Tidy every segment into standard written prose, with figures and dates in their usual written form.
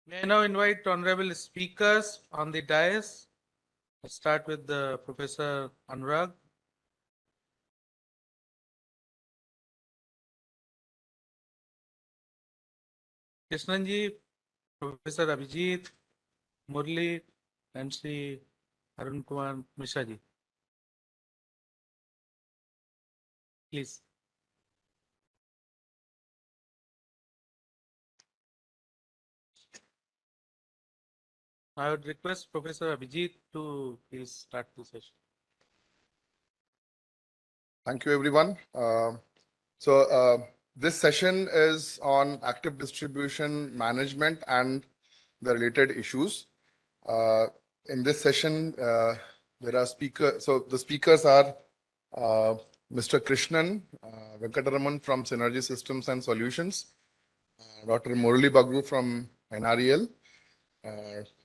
May I now invite honorable speakers on the dais. Let's start with the Professor Anurag. Krishnanji, Professor Abhijit, Murli, and Sri Arun Kumar Mishra ji. Please. I would request Professor Abhijit to please start the session. Thank you, everyone. This session is on active distribution management and the related issues. In this session, there are speakers. So the speakers are Mr. Krishnan Venkataraman from Synergy Systems and Solutions, Dr. Murali Bagru from NREL,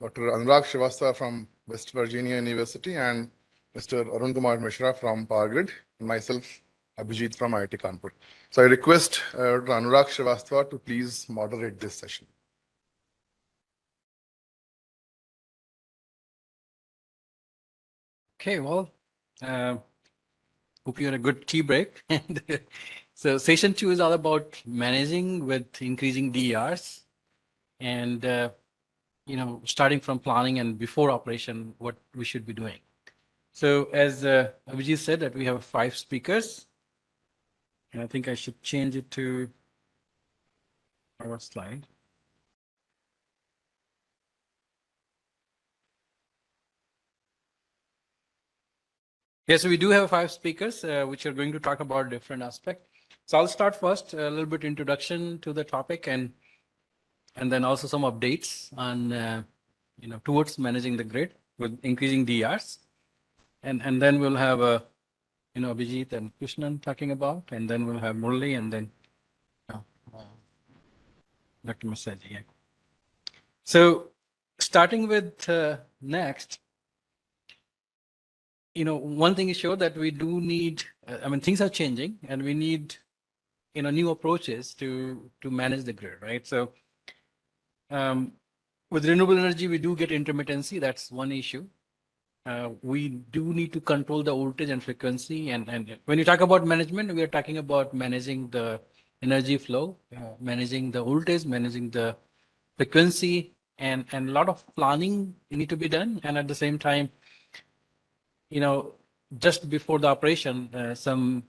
Dr. Anurag Srivastava from West Virginia University, and Mr. Arun Kumar Mishra from Power Grid, and myself, Abhijit from IIT Kanpur. So I request Dr. Anurag Srivastava to please moderate this session. Okay, well, hope you had a good tea break. So session 2 is all about managing with increasing DERs and, starting from planning and before operation, what we should be doing. So as Abhijit said that we have 5 speakers, and I think I should change it to our slide. Yes, so we do have 5 speakers, which are going to talk about different aspects. So I'll start first, a little bit introduction to the topic and then also some updates on, towards managing the grid with increasing DRs. And then we'll have, Abhijit and Krishnan talking about, and then we'll have Murli and then Dr. Masaji. Yeah. So starting with next, one thing is sure that we do need, things are changing and we need, new approaches to manage the grid, right? So with renewable energy, we do get intermittency. That's one issue. We do need to control the voltage and frequency. And when you talk about management, we are talking about managing the energy flow, managing the voltage, managing the frequency, and a lot of planning need to be done. And at the same time, just before the operation, some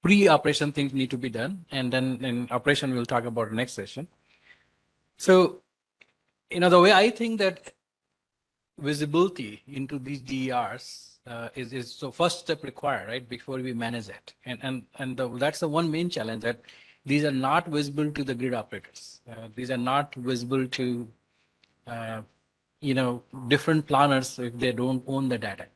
pre-operation things need to be done. And then in operation, we'll talk about next session. So, the way I think that visibility into these DERs is so first step required, right, before we manage it. And that's the one main challenge, that these are not visible to the grid operators. These are not visible to, different planners if they don't own the data.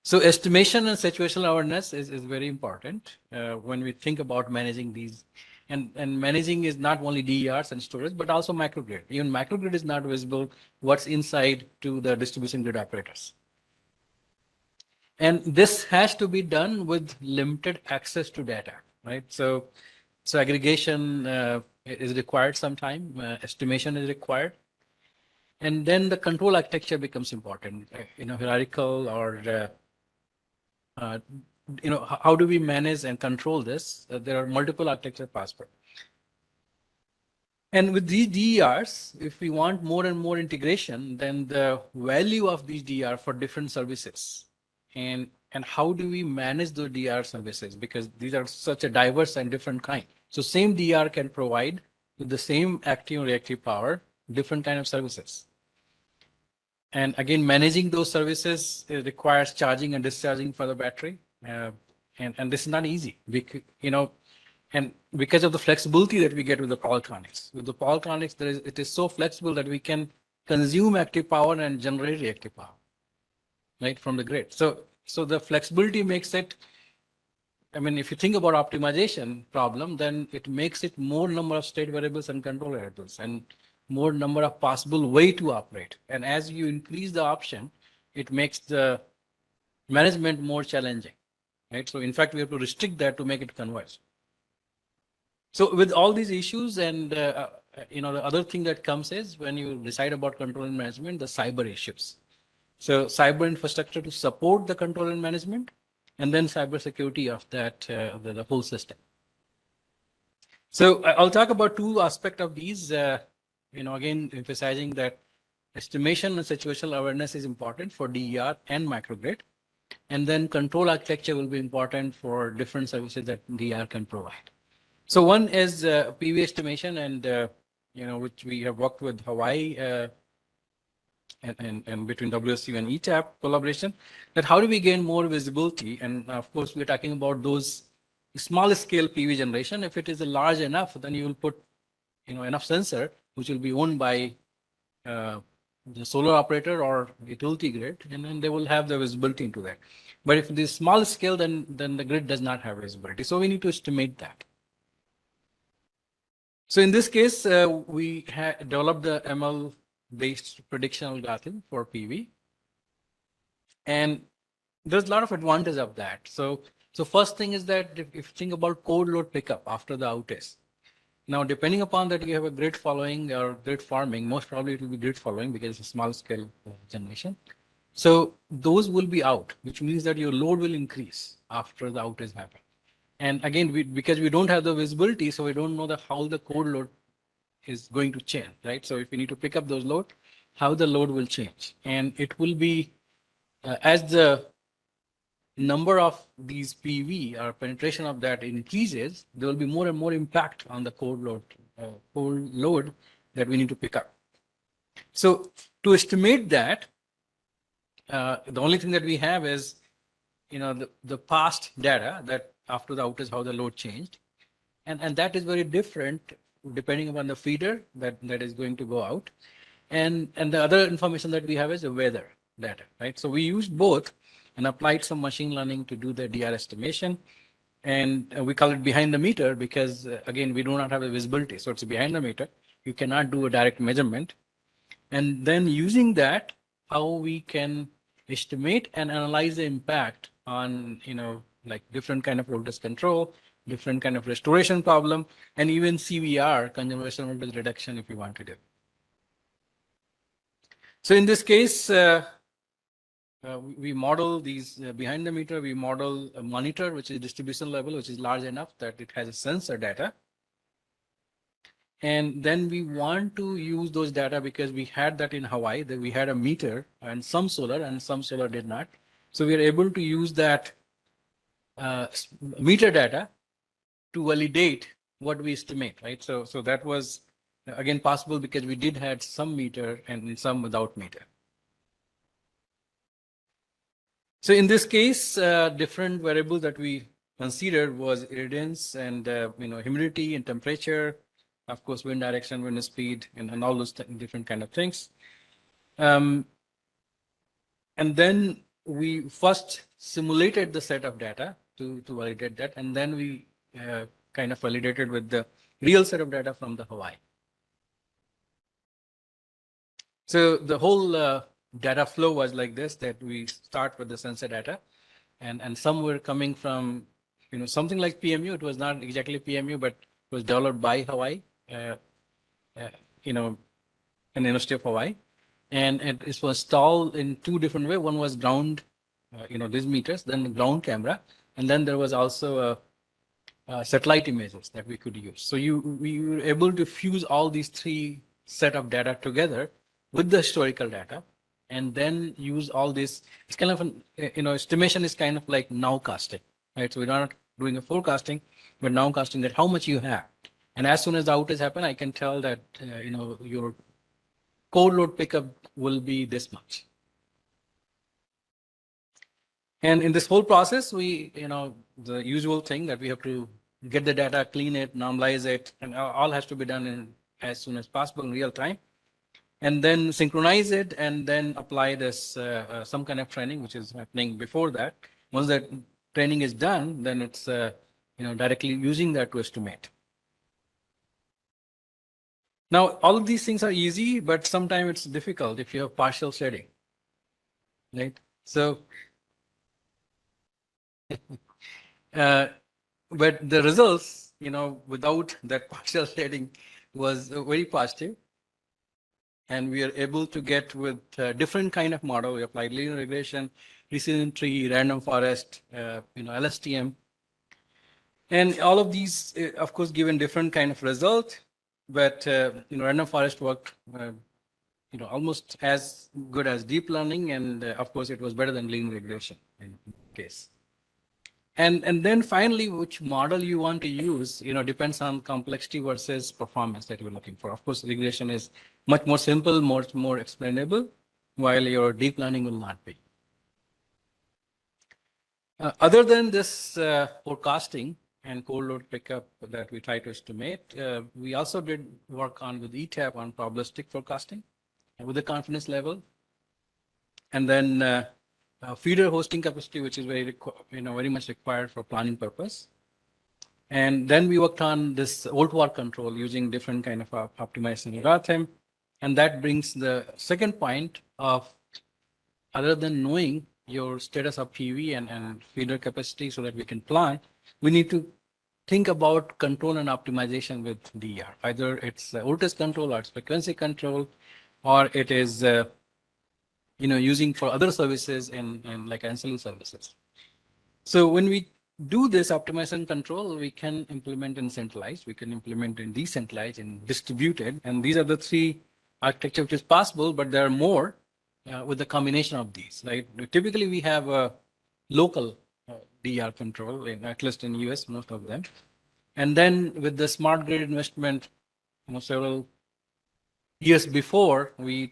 So estimation and situational awareness is very important when we think about managing these. And managing is not only DERs and storage, but also microgrid. Even microgrid is not visible what's inside to the distribution grid operators. And this has to be done with limited access to data, right? So aggregation is required sometime, estimation is required. And then the control architecture becomes important, hierarchical or how do we manage and control this? There are multiple architecture possible. And with these DERs, if we want more and more integration, then the value of these DR for different services and how do we manage those DR services? Because these are such a diverse and different kind. So same DR can provide with the same active and reactive power, different kind of services. And again, managing those services requires charging and discharging for the battery. And this is not easy, and because of the flexibility that we get with the power electronics. With the power electronics, it is so flexible that we can consume active power and generate reactive power, right, from the grid. So the flexibility makes it, if you think about optimization problem, then it makes it more number of state variables and control variables and more number of possible way to operate. And as you increase the option, it makes the management more challenging, right? So in fact, we have to restrict that to make it converge. So with all these issues and the other thing that comes is when you decide about control and management, the cyber issues. So cyber infrastructure to support the control and management, and then cyber security of that, the whole system. So I'll talk about two aspects of these, again, emphasizing that estimation and situational awareness is important for DER and microgrid. And then control architecture will be important for different services that DER can provide. So one is PV estimation, and which we have worked with Hawaii and between WSU and ETAP collaboration. That how do we gain more visibility? And of course, we're talking about those small scale PV generation. If it is large enough, then you will put enough sensor which will be owned by the solar operator or utility grid, and then they will have the visibility into that. But if it is small scale, then the grid does not have visibility. So we need to estimate that. So in this case, we developed the ML-based prediction algorithm for PV, and there's a lot of advantage of that. So first thing is that if you think about cold load pickup after the outage, now, depending upon that, you have a grid following or grid farming, most probably it will be grid following because it's a small scale generation. So those will be out, which means that your load will increase after the outage happens. And again, because we don't have the visibility, so we don't know how the cold load is going to change, right? So if we need to pick up those load, how the load will change. And it will be, as the number of these PV or penetration of that increases, there will be more and more impact on the cold load that we need to pick up. So to estimate that, the only thing that we have is, the past data that after the outage, how the load changed. And that is very different depending upon the feeder that is going to go out. And the other information that we have is the weather data, right? So we used both and applied some machine learning to do the DR estimation. And we call it behind the meter because, again, we do not have the visibility. So it's behind the meter. You cannot do a direct measurement. And then using that, how we can estimate and analyze the impact on, like different kind of voltage control, different kind of restoration problem, and even CVR, conservation voltage reduction, if you want to do. So in this case, we model these behind the meter. We model a monitor, which is distribution level, which is large enough that it has a sensor data. And then we want to use those data because we had that in Hawaii, that we had a meter and some solar did not. So we are able to use that meter data to validate what we estimate, right? So that was, again, possible because we did have some meter and some without meter. So in this case, different variables that we considered was irradiance and humidity and temperature, of course, wind direction, wind speed, and all those different kind of things. And then we first simulated the set of data to validate that, and then we kind of validated with the real set of data from the Hawaii. So the whole data flow was like this, that we start with the sensor data, and some were coming from, something like PMU. It was not exactly PMU, but it was developed by Hawaii, in the University of Hawaii. And it was installed in two different ways. One was ground, these meters, then the ground camera, and then there was also satellite images that we could use. So we were able to fuse all these three set of data together with the historical data, and then use all this. It's kind of an, estimation is kind of like nowcasting, right? So we're not doing a forecasting, but nowcasting that how much you have. And as soon as the outage happen, I can tell that, your cold load pickup will be this much. And in this whole process, we, the usual thing that we have to get the data, clean it, normalize it, and all has to be done in as soon as possible in real time. And then synchronize it, and then apply this some kind of training, which is happening before that. Once that training is done, then it's directly using that to estimate. Now, all of these things are easy, but sometimes it's difficult if you have partial shading, right? So, but the results, without that partial shading, was very positive. And we are able to get with different kind of model. We applied linear regression, decision tree, random forest, LSTM. And all of these, of course, given different kind of result, but random forest worked, almost as good as deep learning, and of course, it was better than linear regression in case. And then finally, which model you want to use, depends on complexity versus performance that you're looking for. Of course, regression is much more simple, much more explainable, while your deep learning will not be. Other than this forecasting and cold load pickup that we try to estimate, we also did work on with ETAP on probabilistic forecasting with the confidence level. And then feeder hosting capacity, which is very much required for planning purpose. And then we worked on this volt-var control using different kind of optimization algorithm. And that brings the second point of, other than knowing your status of PV and feeder capacity so that we can plan, we need to think about control and optimization with DER. Either it's voltage control or it's frequency control, or it is using for other services and like ancillary services. So when we do this optimization control, we can implement in centralized, we can implement in decentralized and distributed. And these are the three architecture which is possible, but there are more with the combination of these, right? Typically, we have a local DR control, at least in US, most of them. And then with the smart grid investment, several years before, we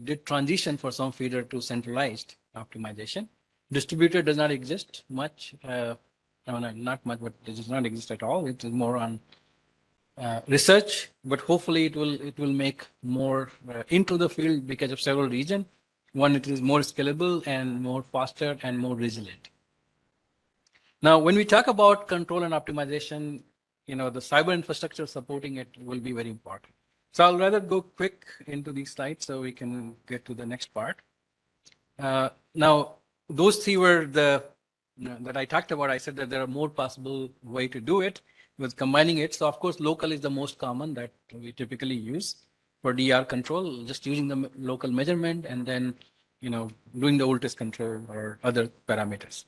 did transition for some feeder to centralized optimization. Distributed does not exist much, not much, but it does not exist at all. It is more on research, but hopefully it will make more into the field because of several reasons. One, it is more scalable and more faster and more resilient. Now, when we talk about control and optimization, the cyber infrastructure supporting it will be very important. So I'll rather go quick into these slides so we can get to the next part. Now, those three were the that I talked about. I said that there are more possible way to do it with combining it. So of course, local is the most common that we typically use for DR control, just using the local measurement and then doing the voltage control or other parameters.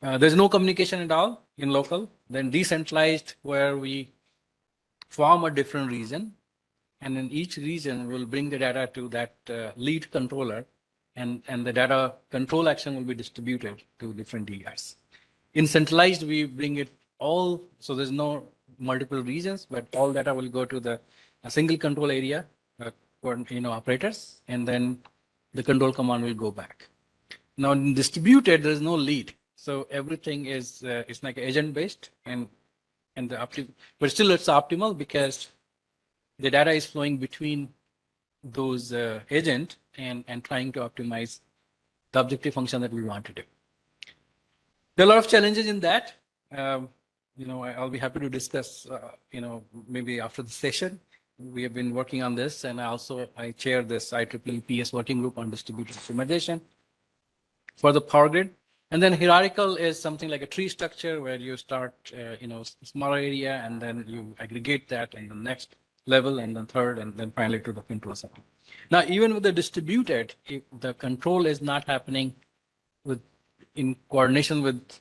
There's no communication at all in local. Then decentralized, where we form a different region, and in each region we'll bring the data to that lead controller, and the data control action will be distributed to different DRs. In centralized, we bring it all, so there's no multiple regions, but all data will go to a single control area for operators, and then the control command will go back. Now in distributed, there's no lead, so everything is it's like agent based, and but still it's optimal because the data is flowing between those agent and trying to optimize the objective function that we want to do. There are a lot of challenges in that. I'll be happy to discuss, maybe after the session. We have been working on this, and I chair this IEEE PS working group on distributed optimization for the power grid. And then hierarchical is something like a tree structure where you start, smaller area, and then you aggregate that in the next level, and then third, and then finally to the control center. Now, even with the distributed, if the control is not happening in coordination with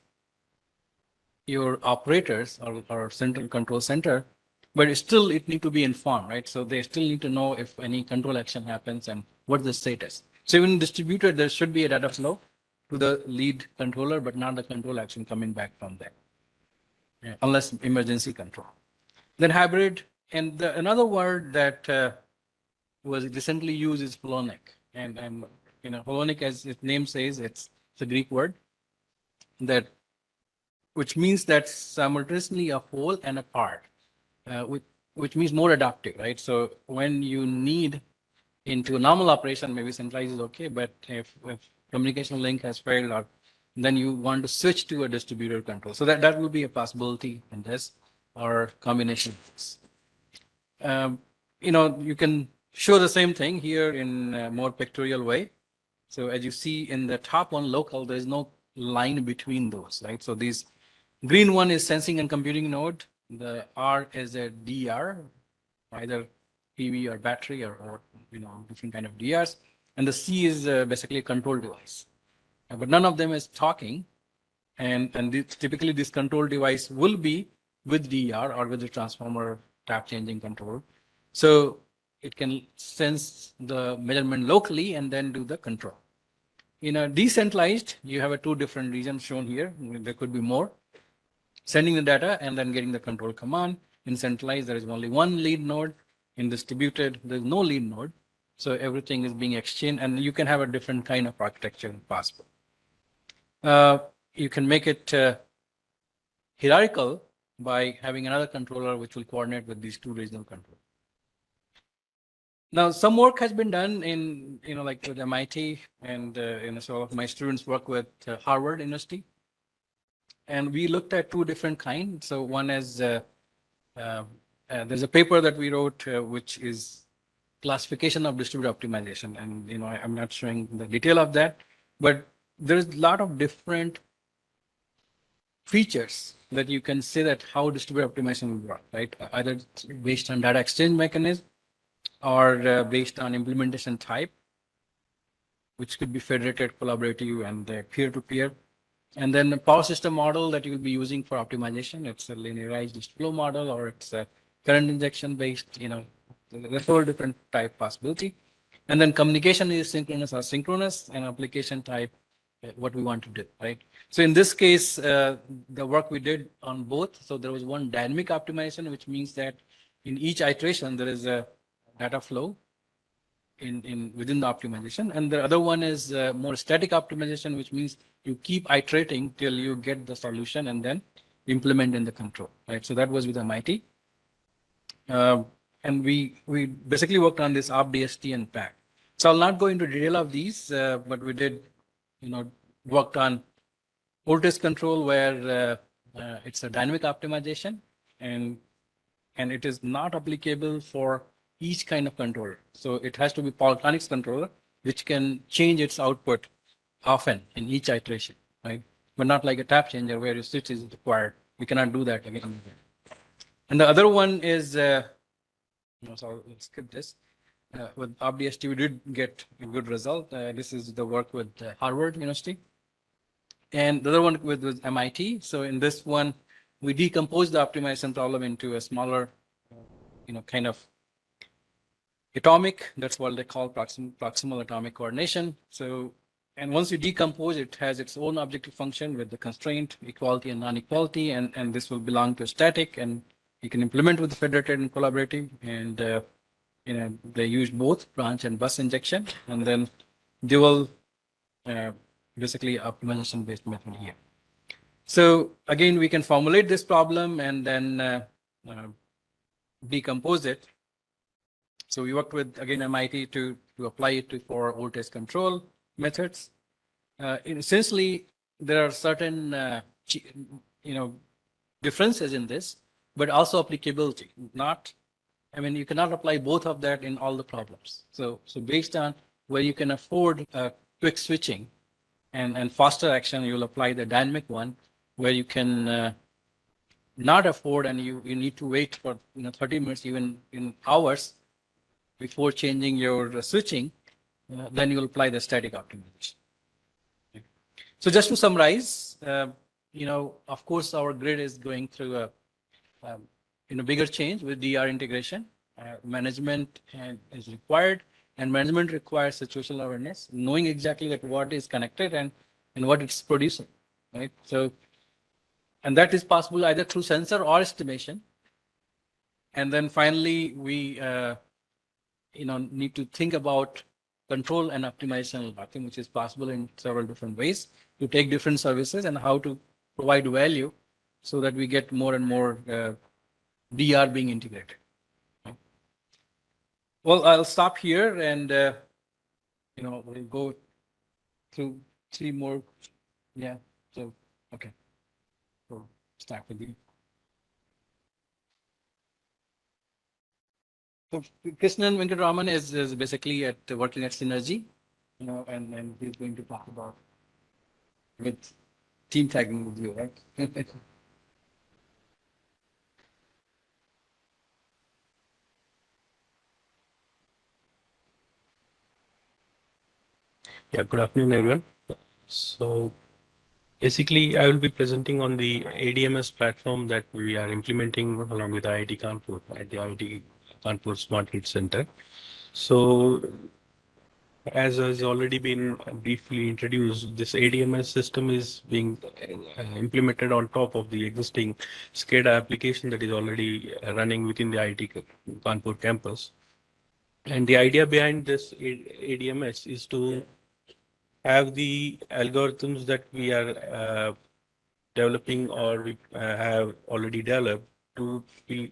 your operators or central control center, but still it need to be informed, right? So they still need to know if any control action happens and what the status. So even distributed, there should be a data flow to the lead controller, but not the control action coming back from there, unless emergency control. Then hybrid, and another word that was recently used is holonic. And holonic, as its name says, it's a Greek word which means that simultaneously a whole and a part, which means more adaptive, right? So when you need into a normal operation, maybe centralized is okay, but if communication link has failed, then you want to switch to a distributed control. So that will be a possibility in this, or combination. You can show the same thing here in a more pictorial way. So as you see in the top one, local, there's no line between those, right? So these green one is sensing and computing node. The R is a DR, either PV or battery or different kind of DRs. And the C is basically a control device. But none of them is talking. And typically this control device will be with DR or with the transformer tap changing control. So it can sense the measurement locally and then do the control. In a decentralized, you have two different regions shown here. There could be more. Sending the data and then getting the control command. In centralized, there is only one lead node. In distributed, there's no lead node. So everything is being exchanged, and you can have a different kind of architecture possible. You can make it hierarchical by having another controller which will coordinate with these two regional controllers. Now, some work has been done in, like with MIT, and some of my students work with Harvard University. And we looked at two different kinds. So one is, there's a paper that we wrote, which is classification of distributed optimization. And, I'm not showing the detail of that, but there's a lot of different features that you can say that how distributed optimization will work, right? Either based on data exchange mechanism or based on implementation type, which could be federated, collaborative, and peer-to-peer. And then the power system model that you will be using for optimization, it's a linearized flow model, or it's a current injection based, there's all different type possibility. And then communication is synchronous or asynchronous, and application type, what we want to do, right? So in this case, the work we did on both, so there was one dynamic optimization, which means that in each iteration, there is a data flow within the optimization. And the other one is more static optimization, which means you keep iterating till you get the solution and then implement in the control, right? So that was with MIT. And we basically worked on this OpDST and PAC. So I'll not go into detail of these, but we did, worked on voltage control where it's a dynamic optimization, and it is not applicable for each kind of controller. So it has to be polyphonics controller, which can change its output often in each iteration, right? But not like a tap changer where your switch is required. We cannot do that again. And the other one is, so I'll skip this. With OpDST, we did get a good result. This is the work with Harvard University. And the other one with MIT. So in this one, we decompose the optimization problem into a smaller, kind of atomic. That's what they call proximal atomic coordination. So, and once you decompose, it has its own objective function with the constraint, equality, and non-equality, and this will belong to a static, and you can implement with the federated and collaborative. And they use both branch and bus injection, and then dual, basically optimization based method here. So again, we can formulate this problem and then decompose it. So we worked with, again, MIT to apply it for voltage control methods. Essentially, there are certain, differences in this, but also applicability. You cannot apply both of that in all the problems. So based on where you can afford quick switching and faster action, you'll apply the dynamic one. Where you can not afford and you need to wait for 30 minutes, even in hours, before changing your switching, then you'll apply the static optimization. Okay. So just to summarize, of course, our grid is going through a bigger change with DR integration. Management is required, and management requires situational awareness, knowing exactly that what is connected and what it's producing, right? So, and that is possible either through sensor or estimation. And then finally, we need to think about control and optimization, which is possible in several different ways to take different services and how to provide value so that we get more and more DR being integrated. Well, I'll stop here and, we'll go through 3 more. Yeah. So, okay. So start with you. So Krishnan Venkataraman is basically working at Synergy, and he's going to talk about with team tagging with you, right? Yeah, good afternoon, everyone. So basically, I will be presenting on the ADMS platform that we are implementing along with IIT Kanpur at the IIT Kanpur Smart Grid Center. So as has already been briefly introduced, this ADMS system is being implemented on top of the existing SCADA application that is already running within the IIT Kanpur campus. And the idea behind this ADMS is to have the algorithms that we are developing or we have already developed to be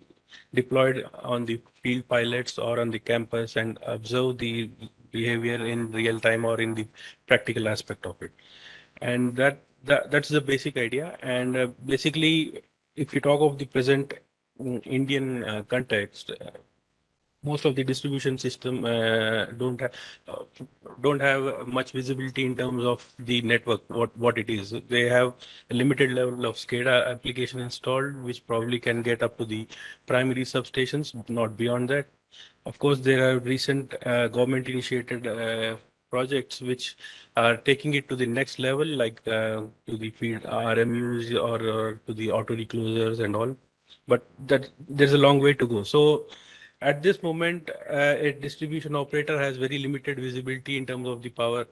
deployed on the field pilots or on the campus and observe the behavior in real time or in the practical aspect of it. And that's the basic idea. And basically, if you talk of the present Indian context, most of the distribution system uh, don't have much visibility in terms of the network what it is. They have a limited level of SCADA application installed, which probably can get up to the primary substations, not beyond that. Of course, there are recent government initiated projects which are taking it to the next level, like to the field RMUs or to the auto reclosers and all. But that there's a long way to go. So at this moment, a distribution operator has very limited visibility in terms of the power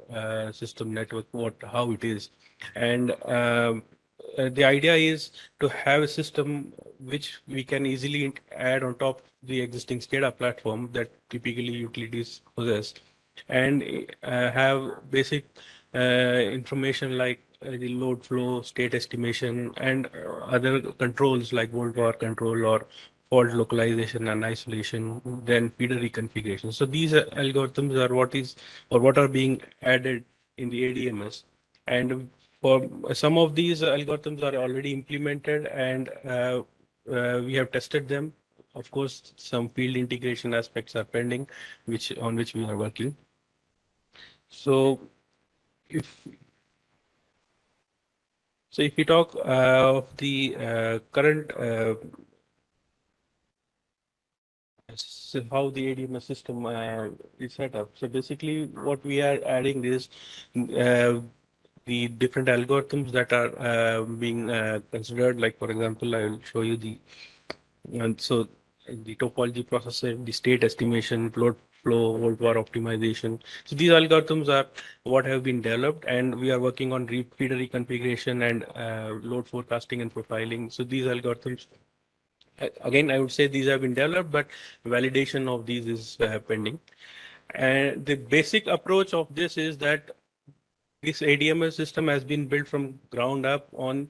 system network, how it is. And the idea is to have a system which we can easily add on top the existing SCADA platform that typically utilities possess, and have basic information like the load flow, state estimation, and other controls like volt var control or fault localization and isolation, then feeder reconfiguration. So these algorithms are what are being added in the ADMS. And for some of these algorithms are already implemented and we have tested them. Of course, some field integration aspects are pending, which we are working. So if if we talk of the current how the ADMS system is set up. So basically, what we are adding is the different algorithms that are being considered. Like for example, I will show you the and so the topology processor, the state estimation, load flow, volt var optimization. So these algorithms are what have been developed, and we are working on feeder reconfiguration and load forecasting and profiling. So these algorithms again, I would say these have been developed, but validation of these is pending. And the basic approach of this is that this ADMS system has been built from ground up on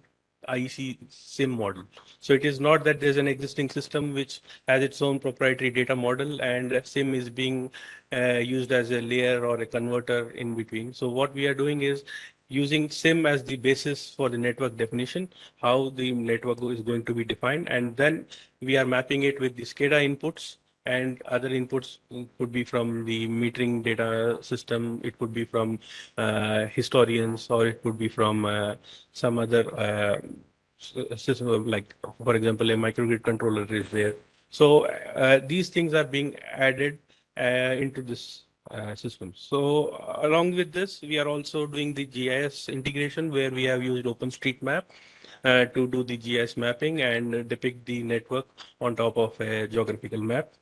IEC SIM model. So it is not that there's an existing system which has its own proprietary data model and SIM is being used as a layer or a converter in between. So what we are doing is using SIM as the basis for the network definition, how the network is going to be defined, and then we are mapping it with the SCADA inputs and other inputs could be from the metering data system, it could be from historians, or it could be from some other system, like for example, a microgrid controller is there. So these things are being added into this system. So along with this, we are also doing the GIS integration where we have used OpenStreetMap to do the GIS mapping and depict the network on top of a geographical map.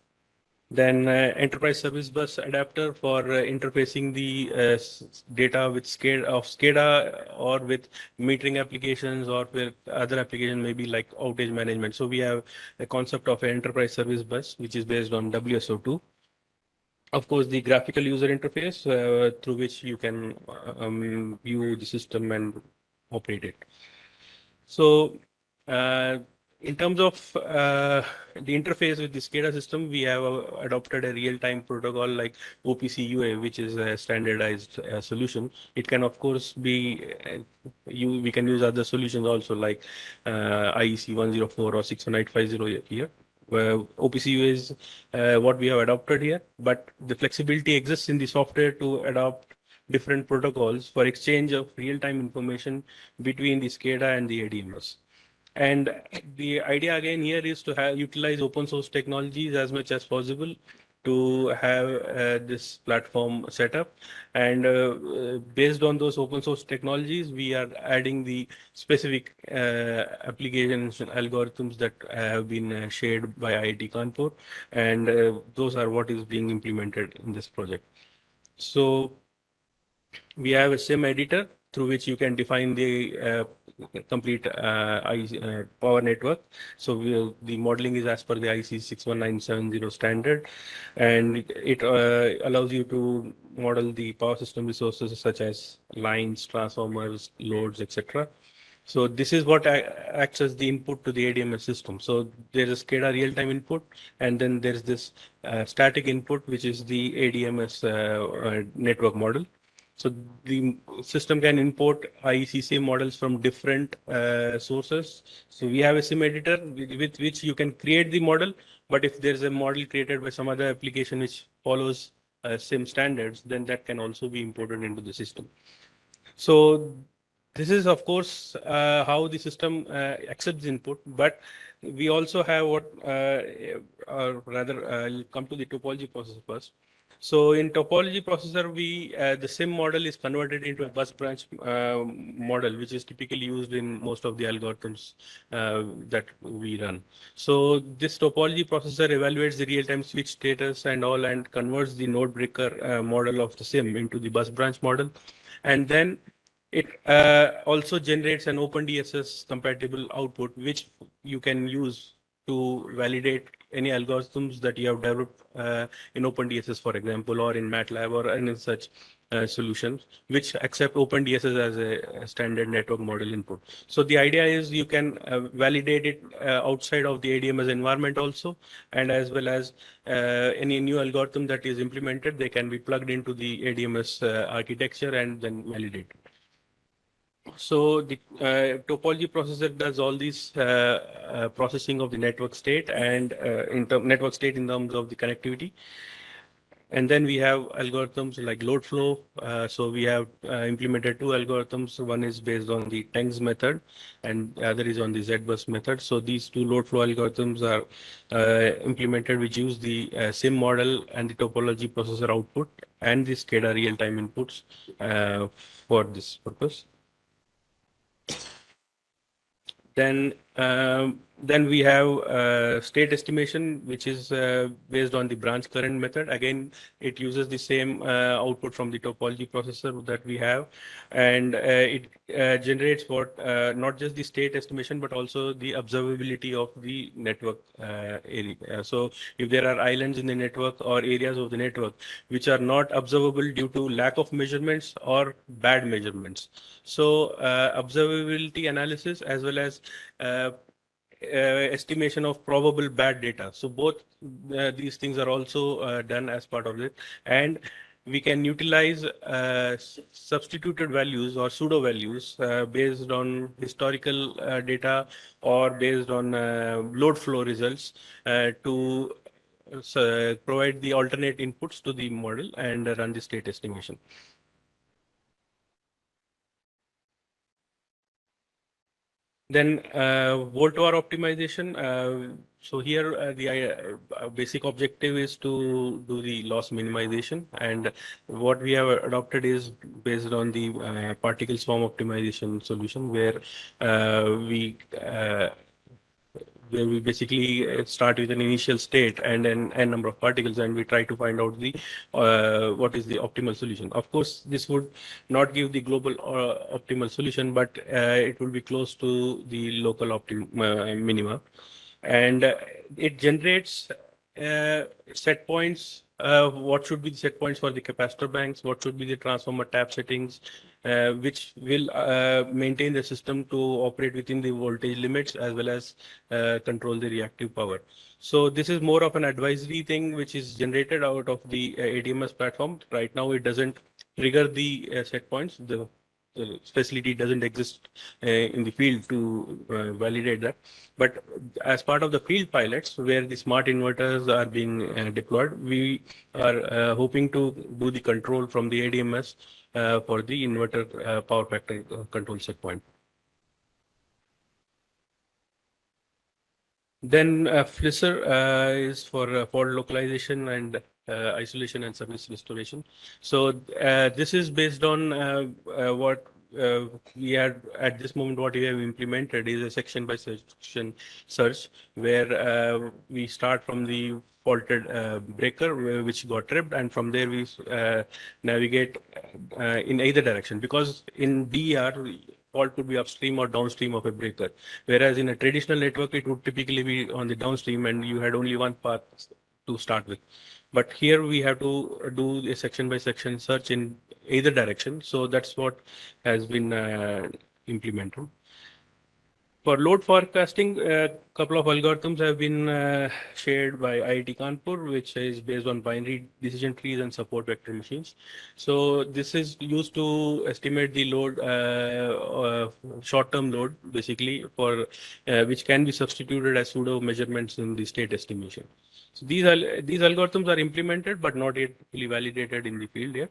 Then enterprise service bus adapter for interfacing the data with SCADA or with metering applications or with other applications, maybe like outage management. So we have a concept of an enterprise service bus, which is based on WSO2. Of course, the graphical user interface through which you can view the system and operate it. So, in terms of the interface with the SCADA system, we have adopted a real-time protocol like OPC UA, which is a standardized solution. It can, of course, be we can use other solutions also like IEC 104 or 61850 here. Where OPC UA is what we have adopted here, but the flexibility exists in the software to adopt different protocols for exchange of real-time information between the SCADA and the ADMS. And the idea again here is to utilize open source technologies as much as possible to have this platform set up. And based on those open source technologies, we are adding the specific applications and algorithms that have been shared by IIT Kanpur, and those are what is being implemented in this project. So we have a sim editor through which you can define the complete power network. So the modeling is as per the IC 61970 standard, and it allows you to model the power system resources such as lines, transformers, loads, etc. So this is what acts as the input to the ADMS system. So there is SCADA real-time input, and then there's this static input, which is the ADMS network model. So the system can import IECC models from different sources. So we have a sim editor with which you can create the model, but if there's a model created by some other application which follows sim standards, then that can also be imported into the system. So this is, of course, how the system accepts input, but we also have what, or rather, I'll come to the topology processor first. So in topology processor, the SIM model is converted into a bus branch model, which is typically used in most of the algorithms that we run. So this topology processor evaluates the real-time switch status and all, and converts the node breaker model of the SIM into the bus branch model. And then it also generates an OpenDSS compatible output, which you can use to validate any algorithms that you have developed in OpenDSS, for example, or in MATLAB or any such solutions, which accept OpenDSS as a standard network model input. So the idea is you can validate it outside of the ADMS environment also, and as well as any new algorithm that is implemented, they can be plugged into the ADMS architecture and then validated. So the topology processor does all these processing of the network state and network state in terms of the connectivity. And then we have algorithms like load flow. So we have implemented two algorithms. One is based on the TENGS method and the other is on the ZBus method. So these two load flow algorithms are implemented, which use the SIM model and the topology processor output and the SCADA real-time inputs for this purpose. Then we have state estimation, which is based on the branch current method. Again, it uses the same output from the topology processor that we have, and it generates what not just the state estimation but also the observability of the network area. So if there are islands in the network or areas of the network which are not observable due to lack of measurements or bad measurements, so observability analysis as well as estimation of probable bad data. So both these things are also done as part of it, and we can utilize substituted values or pseudo values based on historical data or based on load flow results to provide the alternate inputs to the model and run the state estimation. Then volt-var optimization. So here the basic objective is to do the loss minimization, and what we have adopted is based on the particle swarm optimization solution, where we basically start with an initial state and then n number of particles, and we try to find out the what is the optimal solution. Of course, this would not give the global optimal solution, but it will be close to the local minima, and it generates set points. What should be the set points for the capacitor banks? What should be the transformer tap settings? Which will maintain the system to operate within the voltage limits as well as control the reactive power. So this is more of an advisory thing which is generated out of the ADMS platform. Right now it doesn't trigger the set points. The facility doesn't exist in the field to validate that. But as part of the field pilots where the smart inverters are being deployed, we are hoping to do the control from the ADMS for the inverter power factor control set point. Then Flisser is for fault localization and isolation and service restoration. So this is based on what we are at this moment. What we have implemented is a section by section search, where we start from the faulted breaker which got tripped, and from there we navigate in either direction, because in DER fault could be upstream or downstream of a breaker. Whereas in a traditional network, it would typically be on the downstream and you had only one path to start with. But here we have to do a section by section search in either direction. So that's what has been implemented. For load forecasting, a couple of algorithms have been shared by IIT Kanpur, which is based on binary decision trees and support vector machines. So this is used to estimate the load, short-term load, basically, for which can be substituted as pseudo measurements in the state estimation. So these algorithms are implemented, but not yet fully validated in the field yet.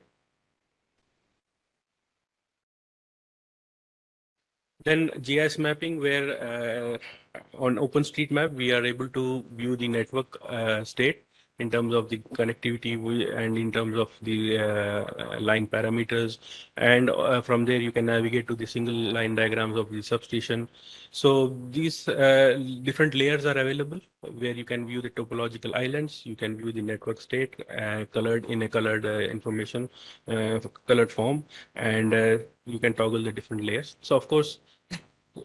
Then GIS mapping, where on OpenStreetMap, we are able to view the network state in terms of the connectivity and in terms of the line parameters. And from there, you can navigate to the single line diagrams of the substation. So these different layers are available where you can view the topological islands, you can view the network state colored in a colored information, colored form, and you can toggle the different layers. So of course,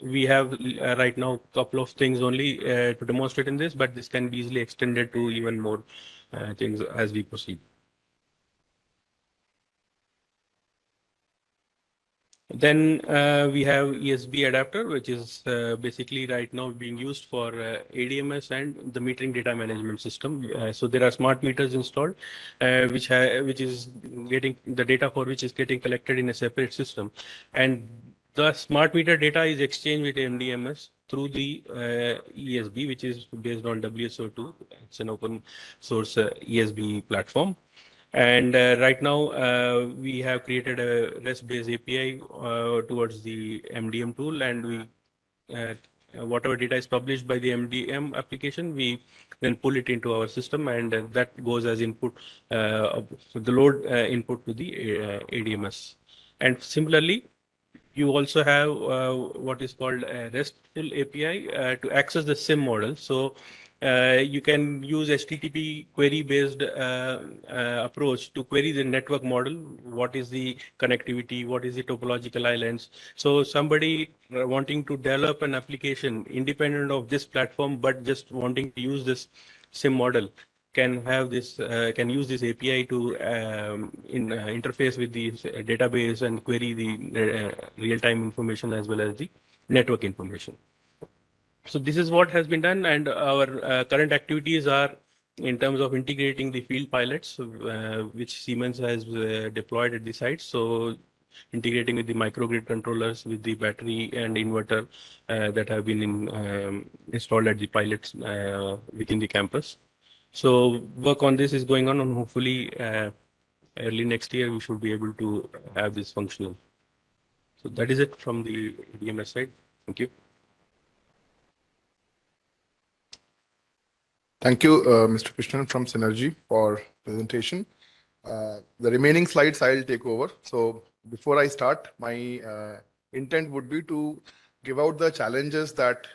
we have right now a couple of things only to demonstrate in this, but this can be easily extended to even more things as we proceed. Then we have ESB Adapter, which is basically right now being used for ADMS and the metering data management system. So there are smart meters installed, which is getting the data for which is getting collected in a separate system, and the smart meter data is exchanged with MDMS through the ESB, which is based on WSO2. It's an open source ESB platform. And right now, we have created a REST-based API towards the MDM tool, and we whatever data is published by the MDM application, we then pull it into our system, and that goes as input, the load input to the ADMS. And similarly, you also have what is called a RESTful API to access the SIM model. So you can use HTTP query-based approach to query the network model. What is the connectivity? What is the topological islands? So somebody wanting to develop an application independent of this platform, but just wanting to use this SIM model, can have this can use this API to interface with the database and query the real-time information as well as the network information. So this is what has been done, and our current activities are in terms of integrating the field pilots, which Siemens has deployed at the site. So integrating with the microgrid controllers, with the battery and inverter that have been installed at the pilots within the campus. So work on this is going on, and hopefully early next year we should be able to have this functional. So that is it from the DMS side. Thank you. Thank you, Mr. Krishnan from Synergy for presentation. The remaining slides I'll take over. So before I start, my intent would be to give out the challenges that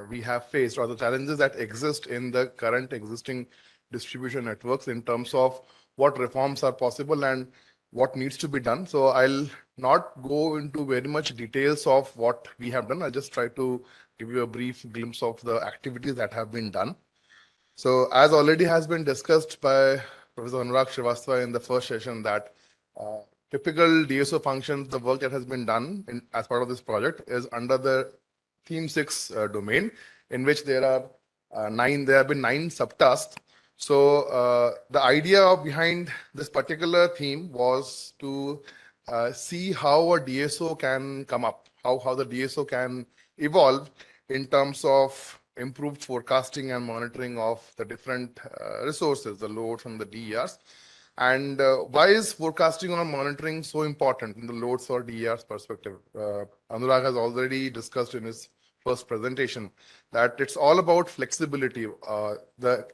we have faced, or the challenges that exist in the current existing distribution networks in terms of what reforms are possible and what needs to be done. So I'll not go into very much details of what we have done. I'll just try to give you a brief glimpse of the activities that have been done. So as already has been discussed by Professor Anurag Srivastava in the first session, that typical DSO functions, the work that has been done as part of this project is under the theme 6 domain, in which there have been 9 subtasks. So the idea behind this particular theme was to see how a DSO can come up, how the DSO can evolve in terms of improved forecasting and monitoring of the different resources, the loads and the DERs. And why is forecasting or monitoring so important in the loads or DERs perspective? Anurag has already discussed in his first presentation, that it's all about flexibility. The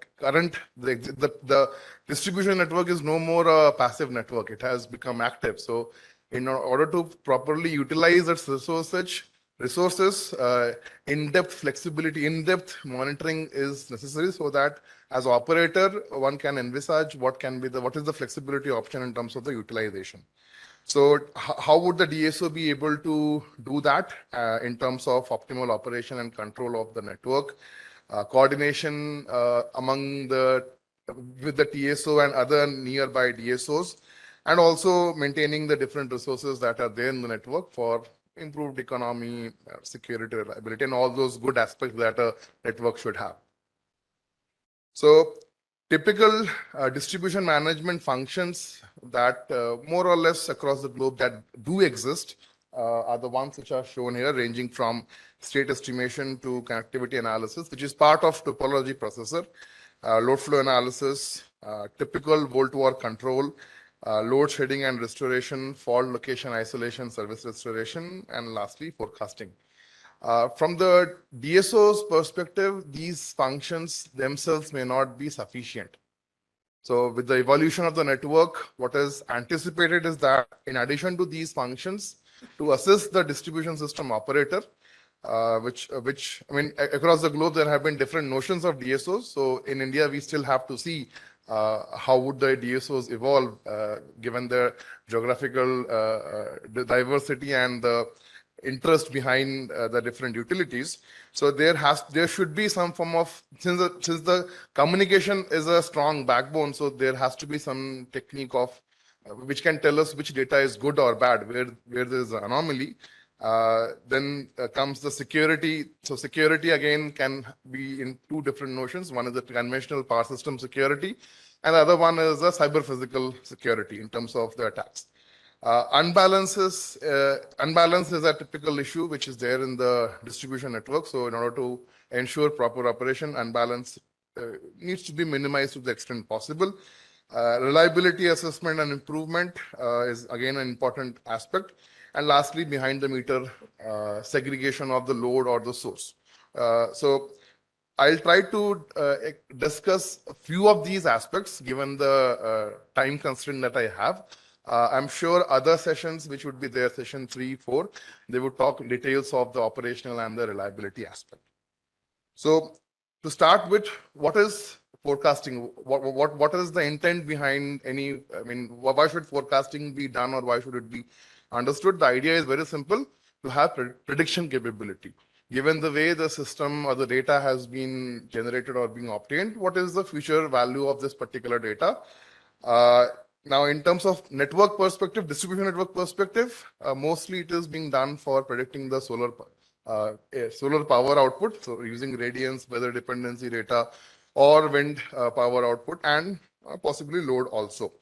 distribution network is no more a passive network. It has become active. So in order to properly utilize its resources, in-depth flexibility, in-depth monitoring is necessary, so that as operator, one can envisage what is the flexibility option in terms of the utilization. So how would the DSO be able to do that in terms of optimal operation and control of the network, coordination with the TSO and other nearby DSOs, and also maintaining the different resources that are there in the network for improved economy, security, reliability, and all those good aspects that a network should have. So typical distribution management functions that more or less across the globe that do exist are the ones which are shown here, ranging from state estimation to connectivity analysis, which is part of topology processor, load flow analysis, typical volt-war control, load shedding and restoration, fault location isolation, service restoration, and lastly, forecasting. From the DSO's perspective, these functions themselves may not be sufficient. So with the evolution of the network, what is anticipated is that in addition to these functions, to assist the distribution system operator, which I mean, across the globe, there have been different notions of DSOs. So in India, we still have to see how would the DSOs evolve given their geographical diversity and the interest behind the different utilities. So there should be some form of, since the communication is a strong backbone, so there has to be some technique of which can tell us which data is good or bad, where there is an anomaly. Then comes the security. So security again can be in two different notions. One is the conventional power system security, and the other one is the cyber physical security in terms of the attacks. Unbalance is a typical issue which is there in the distribution network. So in order to ensure proper operation, unbalance needs to be minimized to the extent possible. Reliability assessment and improvement is again an important aspect. And lastly, behind the meter segregation of the load or the source. So I'll try to discuss a few of these aspects given the time constraint that I have. I'm sure other sessions, which would be there, session 3, 4, they would talk details of the operational and the reliability aspect. So to start with, what is forecasting? What is the intent behind any, I mean, why should forecasting be done or why should it be understood? The idea is very simple, to have prediction capability. Given the way the system or the data has been generated or being obtained, what is the future value of this particular data? Now, in terms of network perspective, distribution network perspective, mostly it is being done for predicting the solar power output. So using radiance, weather dependency data, or wind power output, and possibly load also.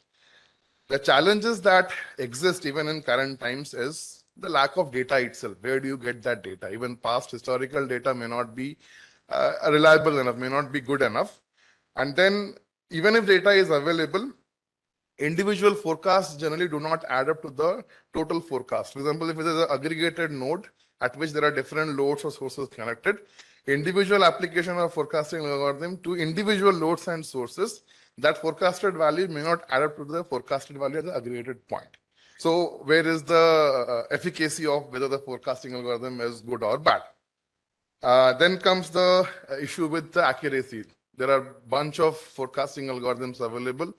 The challenges that exist even in current times is the lack of data itself. Where do you get that data? Even past historical data may not be reliable enough, may not be good enough. And then even if data is available, individual forecasts generally do not add up to the total forecast. For example, if it is an aggregated node at which there are different loads or sources connected, individual application of forecasting algorithm to individual loads and sources, that forecasted value may not add up to the forecasted value at the aggregated point. So where is the efficacy of whether the forecasting algorithm is good or bad? Then comes the issue with the accuracy. There are a bunch of forecasting algorithms available.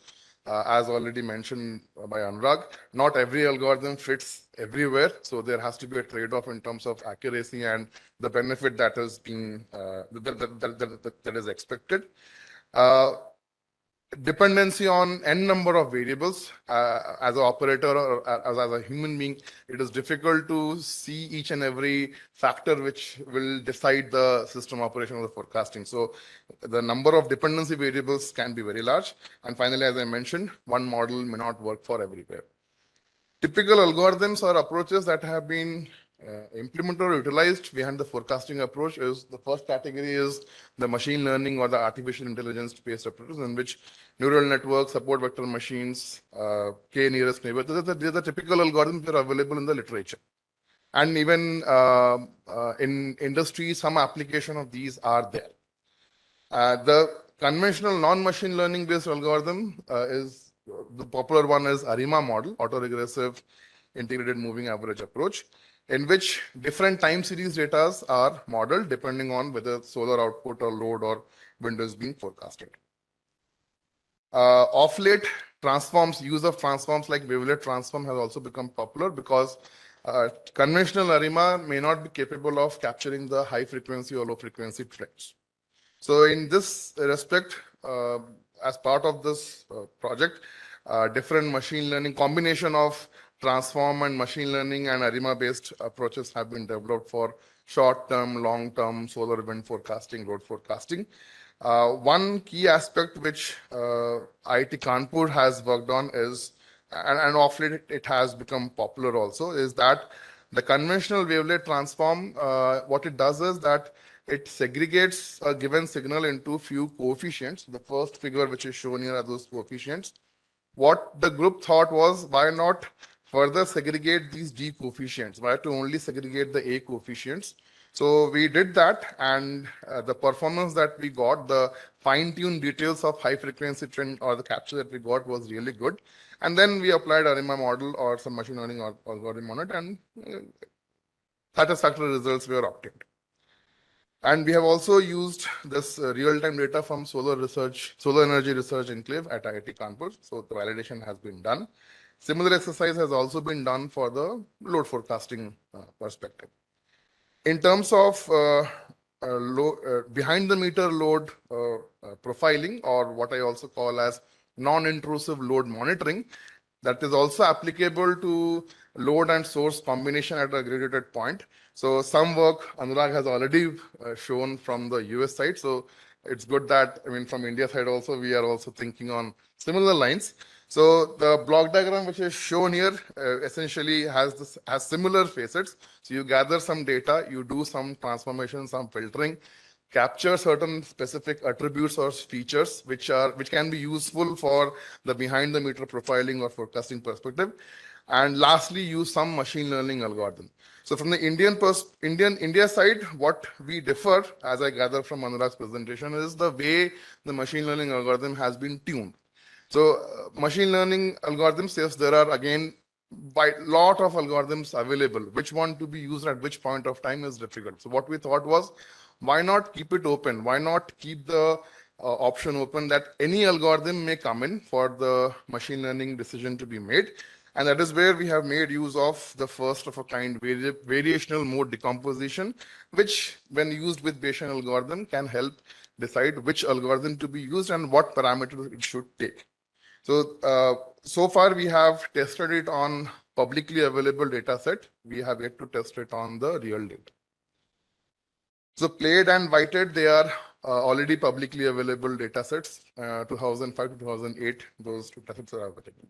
As already mentioned by Anurag, not every algorithm fits everywhere. So there has to be a trade-off in terms of accuracy and the benefit that is being that is expected. Dependency on n number of variables. As an operator or as a human being, it is difficult to see each and every factor which will decide the system operation of the forecasting. So the number of dependency variables can be very large. And finally, as I mentioned, one model may not work for everywhere. Typical algorithms or approaches that have been implemented or utilized behind the forecasting approach is the first category is the machine learning or the artificial intelligence based approaches, in which neural networks, support vector machines, k nearest neighbor. These are the typical algorithms that are available in the literature. And even in industry, some application of these are there. The conventional non-machine learning based algorithm is the popular one is ARIMA model, autoregressive integrated moving average approach, in which different time series data are modeled depending on whether solar output or load or wind is being forecasted. Of late, use of transforms like wavelet transform has also become popular because conventional ARIMA may not be capable of capturing the high frequency or low frequency trends. So in this respect, as part of this project, different machine learning combination of transform and machine learning and ARIMA based approaches have been developed for short-term, long-term solar wind forecasting, load forecasting. One key aspect which IIT Kanpur has worked on is, and of late it has become popular also, is that the conventional wavelet transform, what it does is that it segregates a given signal into few coefficients. The first figure which is shown here are those coefficients. What the group thought was, why not further segregate these D coefficients? Why to only segregate the A coefficients? So we did that, and the performance that we got, the fine-tuned details of high frequency trend or the capture that we got was really good. And then we applied ARIMA model or some machine learning algorithm on it, and satisfactory results were obtained. And we have also used this real-time data from solar energy research enclave at IIT Kanpur. So the validation has been done. Similar exercise has also been done for the load forecasting perspective. In terms of behind the meter load profiling, or what I also call as non-intrusive load monitoring, that is also applicable to load and source combination at a aggregated point. So some work Anurag has already shown from the US side. So it's good that, I mean, from India side also, we are also thinking on similar lines. So the block diagram which is shown here essentially has similar facets. So you gather some data, you do some transformation, some filtering, capture certain specific attributes or features which can be useful for the behind the meter profiling or forecasting perspective, and lastly use some machine learning algorithm. So from the India side, what we differ, as I gather from Anurag's presentation, is the way the machine learning algorithm has been tuned. So machine learning algorithms, yes, there are again by lot of algorithms available. Which one to be used at which point of time is difficult. So what we thought was, why not keep it open? Why not keep the option open that any algorithm may come in for the machine learning decision to be made? And that is where we have made use of the first of a kind variational mode decomposition, which when used with Bayesian algorithm can help decide which algorithm to be used and what parameters it should take. So, so far we have tested it on publicly available data set. We have yet to test it on the real data. So Played and Whited, they are already publicly available data sets, 2005 to 2008, those two data sets are available.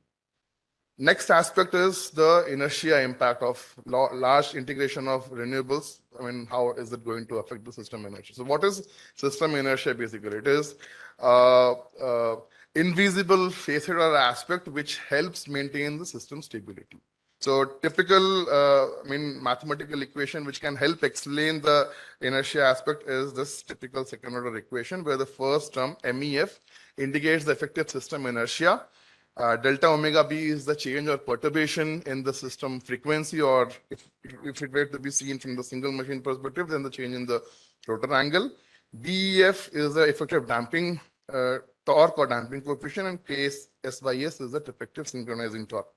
Next aspect is the inertia impact of large integration of renewables. I mean, how is it going to affect the system inertia? So what is system inertia basically? It is invisible facet or aspect which helps maintain the system stability. So typical, mathematical equation which can help explain the inertia aspect is this typical second order equation where the first term MEF indicates the effective system inertia. Delta omega B is the change or perturbation in the system frequency, or if it were to be seen from the single machine perspective, then the change in the rotor angle. DEF is the effective damping torque or damping coefficient, and KSYS is the effective synchronizing torque.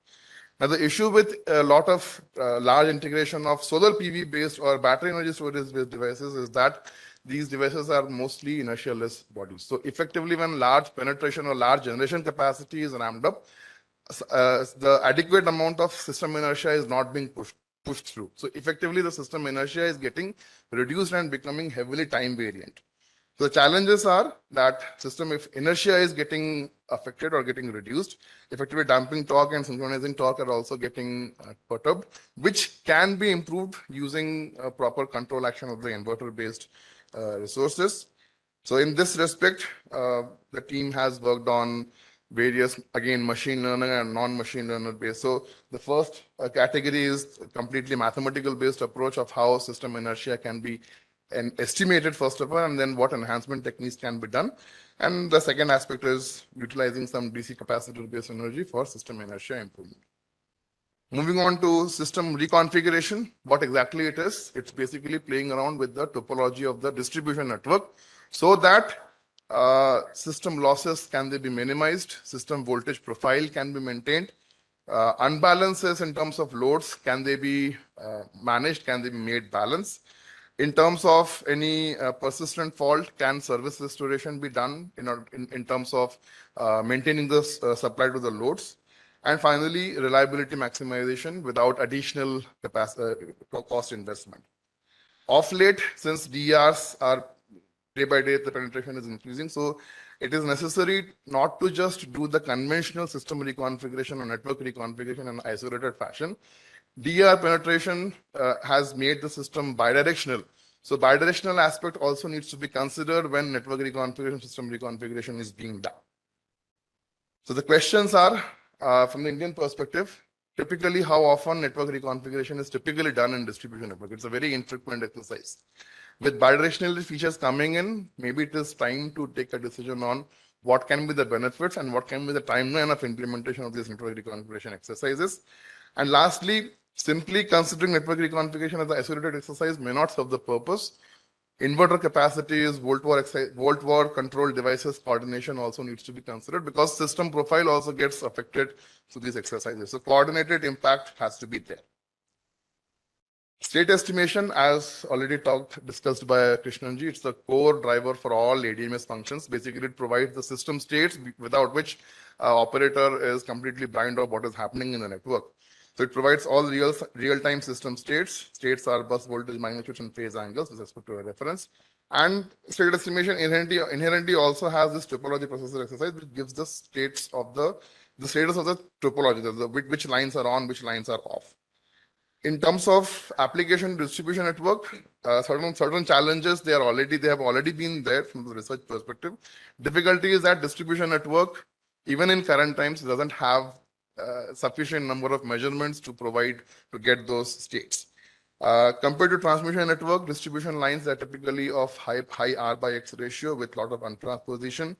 Now, the issue with a lot of large integration of solar PV based or battery energy storage based devices is that these devices are mostly inertialess bodies. So effectively, when large penetration or large generation capacity is ramped up, the adequate amount of system inertia is not being pushed through. So effectively, the system inertia is getting reduced and becoming heavily time variant. So the challenges are that system, if inertia is getting affected or getting reduced, effectively damping torque and synchronizing torque are also getting perturbed, which can be improved using proper control action of the inverter-based resources. So in this respect, the team has worked on various, again, machine learning and non-machine learner based. So the first category is a completely mathematical based approach of how system inertia can be estimated first of all, and then what enhancement techniques can be done. And the second aspect is utilizing some DC capacitor based energy for system inertia improvement. Moving on to system reconfiguration, what exactly it is? It's basically playing around with the topology of the distribution network so that system losses can they be minimized, system voltage profile can be maintained, unbalances in terms of loads can they be managed, can they be made balanced. In terms of any persistent fault, can service restoration be done in terms of maintaining the supply to the loads? And finally, reliability maximization without additional cost investment. Of late, since DRs are day by day, the penetration is increasing. So it is necessary not to just do the conventional system reconfiguration or network reconfiguration in an isolated fashion. DR penetration has made the system bidirectional. So bidirectional aspect also needs to be considered when network reconfiguration, system reconfiguration is being done. So the questions are, from the Indian perspective, typically how often network reconfiguration is typically done in distribution network. It's a very infrequent exercise. With bidirectional features coming in, maybe it is time to take a decision on what can be the benefits and what can be the timeline of implementation of these network reconfiguration exercises. And lastly, simply considering network reconfiguration as an isolated exercise may not serve the purpose. Inverter capacities, volt war control devices coordination also needs to be considered because system profile also gets affected through these exercises. So coordinated impact has to be there. State estimation, as already discussed by Krishnanji, it's the core driver for all ADMS functions. Basically, it provides the system states without which operator is completely blind of what is happening in the network. So it provides all real-time system states. States are bus voltage magnitudes and phase angles with respect to a reference. And state estimation inherently also has this topology processor exercise, which gives the status of the topology, which lines are on, which lines are off. In terms of application distribution network, certain challenges they have already been there from the research perspective. Difficulty is that distribution network, even in current times, doesn't have sufficient number of measurements to get those states. Compared to transmission network, distribution lines are typically of high R by X ratio with lot of untransposition.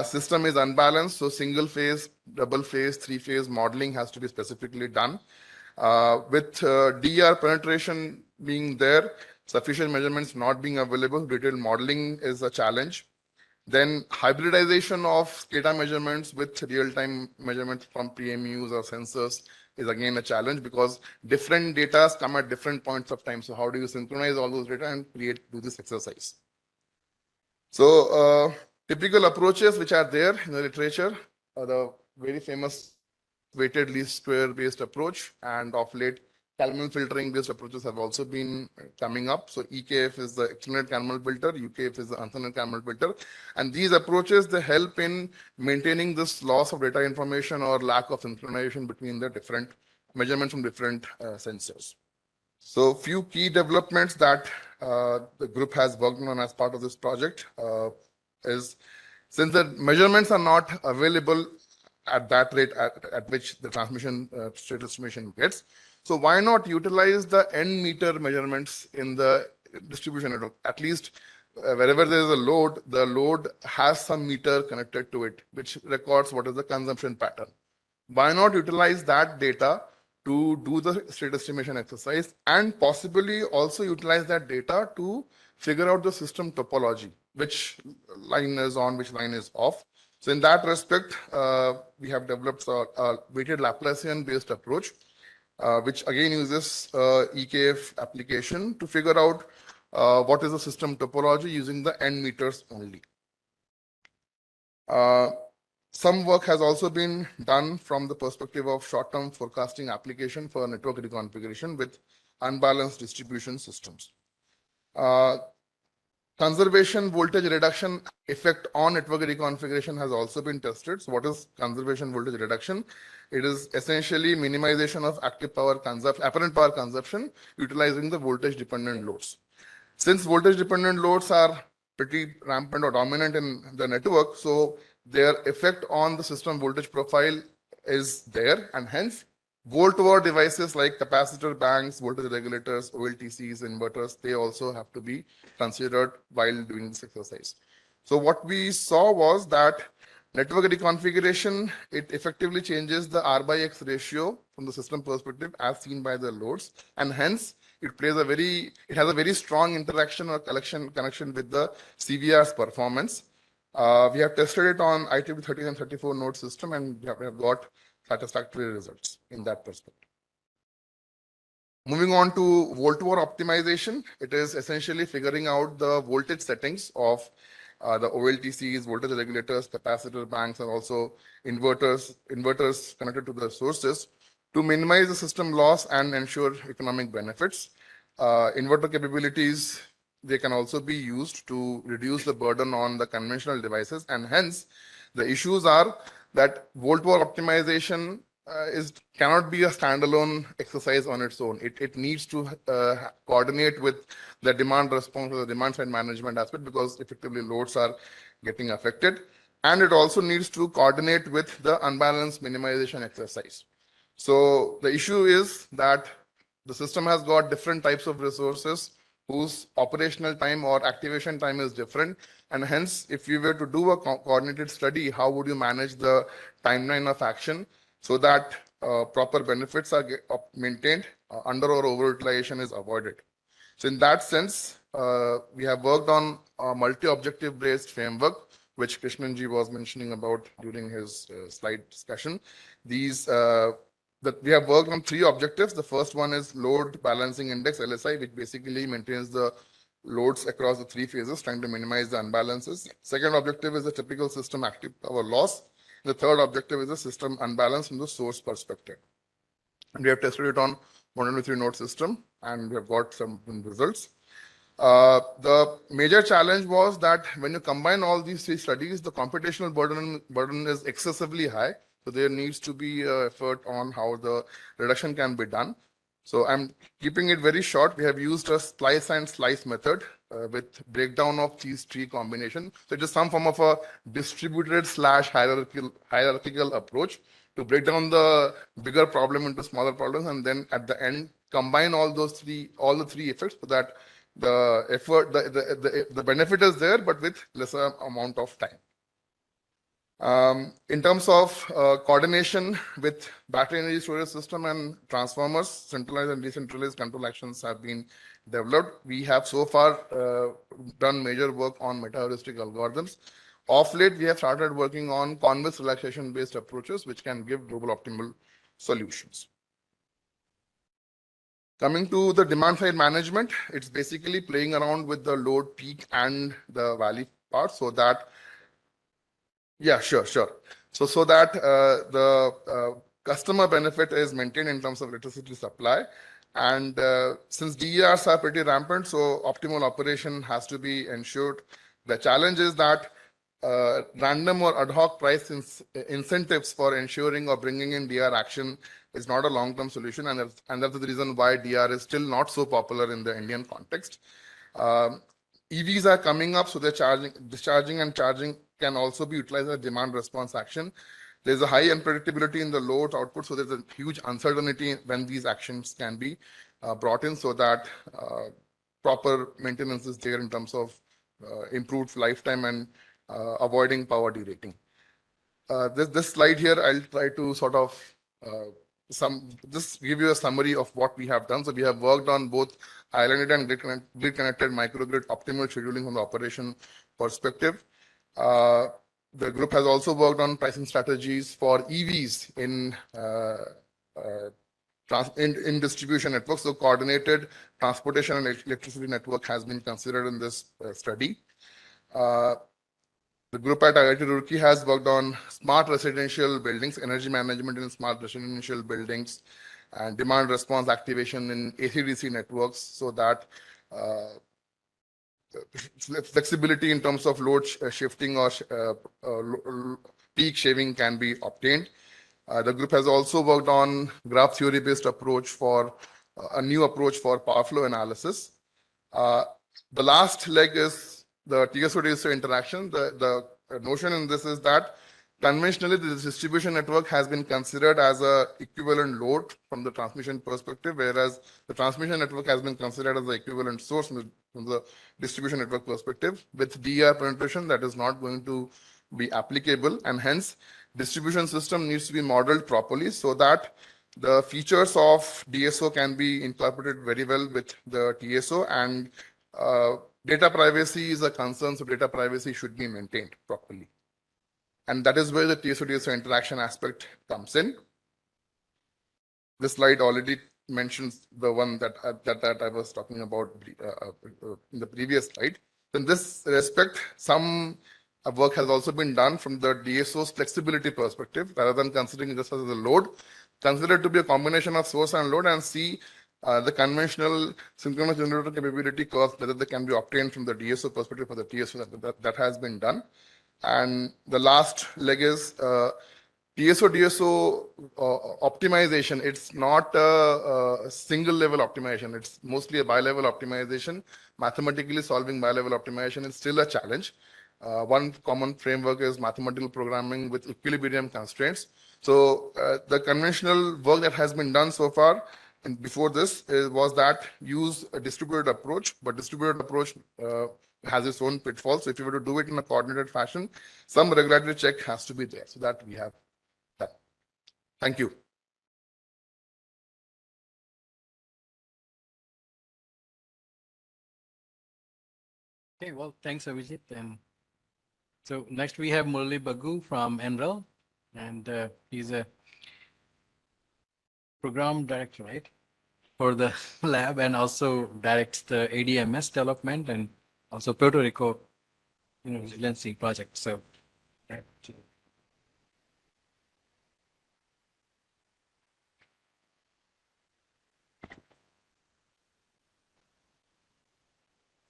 System is unbalanced, so single phase, double phase, three phase modeling has to be specifically done. With DR penetration being there, sufficient measurements not being available, detailed modeling is a challenge. Then hybridization of data measurements with real-time measurements from PMUs or sensors is again a challenge because different data come at different points of time. So how do you synchronize all those data and do this exercise? So typical approaches which are there in the literature are the very famous weighted least square based approach, and of late Kalman filtering based approaches have also been coming up. So EKF is the extended Kalman filter, UKF is the unextended Kalman filter, and these approaches they help in maintaining this loss of data information or lack of synchronization between the different measurements from different sensors. So few key developments that the group has worked on as part of this project is, since the measurements are not available at that rate at which the transmission state estimation gets. So why not utilize the N meter measurements in the distribution network? At least wherever there is a load, the load has some meter connected to it, which records what is the consumption pattern. Why not utilize that data to do the state estimation exercise and possibly also utilize that data to figure out the system topology, which line is on, which line is off. So in that respect, we have developed a weighted Laplacian based approach, which again uses EKF application to figure out what is the system topology using the N meters only. Some work has also been done from the perspective of short-term forecasting application for network reconfiguration with unbalanced distribution systems. Conservation voltage reduction effect on network reconfiguration has also been tested. So what is conservation voltage reduction? It is essentially minimization of active power consumption, apparent power consumption, utilizing the voltage dependent loads. Since voltage dependent loads are pretty rampant or dominant in the network, so their effect on the system voltage profile is there, and hence volt-over devices like capacitor banks, voltage regulators, OLTCs, inverters, they also have to be considered while doing this exercise. So what we saw was that network reconfiguration, it effectively changes the R by X ratio from the system perspective as seen by the loads, and hence it has a very strong interaction or connection with the CVR's performance. We have tested it on ITB 13 and 34 node system, and we have got satisfactory results in that perspective. Moving on to volt-over optimization, it is essentially figuring out the voltage settings of the OLTCs, voltage regulators, capacitor banks, and also inverters connected to the sources to minimize the system loss and ensure economic benefits. Inverter capabilities, they can also be used to reduce the burden on the conventional devices, and hence the issues are that volt-over optimization cannot be a standalone exercise on its own. It needs to coordinate with the demand response or the demand side management aspect, because effectively loads are getting affected, and it also needs to coordinate with the unbalanced minimization exercise. So the issue is that the system has got different types of resources whose operational time or activation time is different, and hence if you were to do a coordinated study, how would you manage the timeline of action so that proper benefits are maintained, under or overutilization is avoided. So in that sense, we have worked on a multi-objective based framework, which Krishnanji was mentioning about during his slide discussion. That we have worked on 3 objectives. The first one is load balancing index, LSI, which basically maintains the loads across the 3 phases, trying to minimize the imbalances. Second objective is the typical system active power loss. The third objective is the system unbalance from the source perspective. And we have tested it on 123 node system, and we have got some results. The major challenge was that when you combine all these 3 studies, the computational burden is excessively high. So there needs to be an effort on how the reduction can be done. So I'm keeping it very short. We have used a splice and slice method with breakdown of these 3 combination. So it is some form of a distributed / hierarchical approach to break down the bigger problem into smaller problems, and then at the end combine all the 3 effects so that the effort, the benefit is there, but with lesser amount of time. In terms of coordination with battery energy storage system and transformers, centralized and decentralized control actions have been developed. We have so far done major work on meta-heuristic algorithms. Of late, we have started working on convex relaxation-based approaches, which can give global optimal solutions. Coming to the demand side management, it's basically playing around with the load peak and the valley part, so that so that the customer benefit is maintained in terms of electricity supply. And since DERs are pretty rampant, so optimal operation has to be ensured. The challenge is that random or ad hoc price incentives for ensuring or bringing in DR action is not a long-term solution, and that's the reason why DR is still not so popular in the Indian context. EVs are coming up, so they're discharging and charging can also be utilized as demand response action. There's a high unpredictability in the load output, so there's a huge uncertainty when these actions can be brought in, so that proper maintenance is there in terms of improved lifetime and avoiding power derating. This slide here, I'll try to sort of just give you a summary of what we have done. So we have worked on both islanded and grid-connected microgrid optimal scheduling from the operation perspective. The group has also worked on pricing strategies for EVs in distribution networks. So coordinated transportation and electricity network has been considered in this study. The group at IIT Roorkee has worked on smart residential buildings, energy management in smart residential buildings, and demand response activation in AC/DC networks, so that flexibility in terms of load shifting or peak shaving can be obtained. The group has also worked on graph theory-based approach for a new approach for power flow analysis. The last leg is the TSO-DSO interaction. The notion in this is that conventionally, the distribution network has been considered as a equivalent load from the transmission perspective, whereas the transmission network has been considered as the equivalent source from the distribution network perspective. With DER penetration, that is not going to be applicable, and hence distribution system needs to be modeled properly so that the features of DSO can be incorporated very well with the TSO, and data privacy is a concern, so data privacy should be maintained properly. And that is where the TSO-DSO interaction aspect comes in. This slide already mentions the one that I was talking about in the previous slide. In this respect, some work has also been done from the DSO's flexibility perspective, rather than considering this as a load, consider it to be a combination of source and load, and see the conventional synchronous generator capability curves, whether they can be obtained from the DSO perspective for the TSO. That has been done. And the last leg is TSO-DSO optimization. It's not a single level optimization. It's mostly a bi-level optimization. Mathematically solving bi-level optimization is still a challenge. One common framework is mathematical programming with equilibrium constraints. So the conventional work that has been done so far and before this was that use a distributed approach, but distributed approach has its own pitfalls. So if you were to do it in a coordinated fashion, some regulatory check has to be there. So that we have done. Thank you. Okay, well, thanks, Abhijit. And so next we have Murali Bagu from NREL, and he's a program director, right, for the lab, and also directs the ADMS development and also Puerto Rico, resiliency project. So,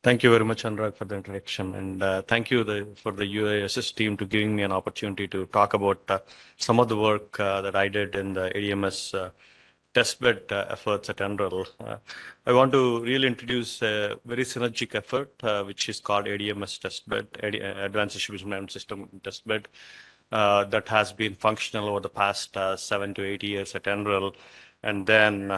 Thank you very much, Anurag, for the introduction, and thank you for the UASS team to giving me an opportunity to talk about some of the work that I did in the ADMS testbed efforts at NREL. I want to really introduce a very synergic effort, which is called ADMS testbed, Advanced Distribution Management System testbed, that has been functional over the past 7 to 8 years at NREL, and then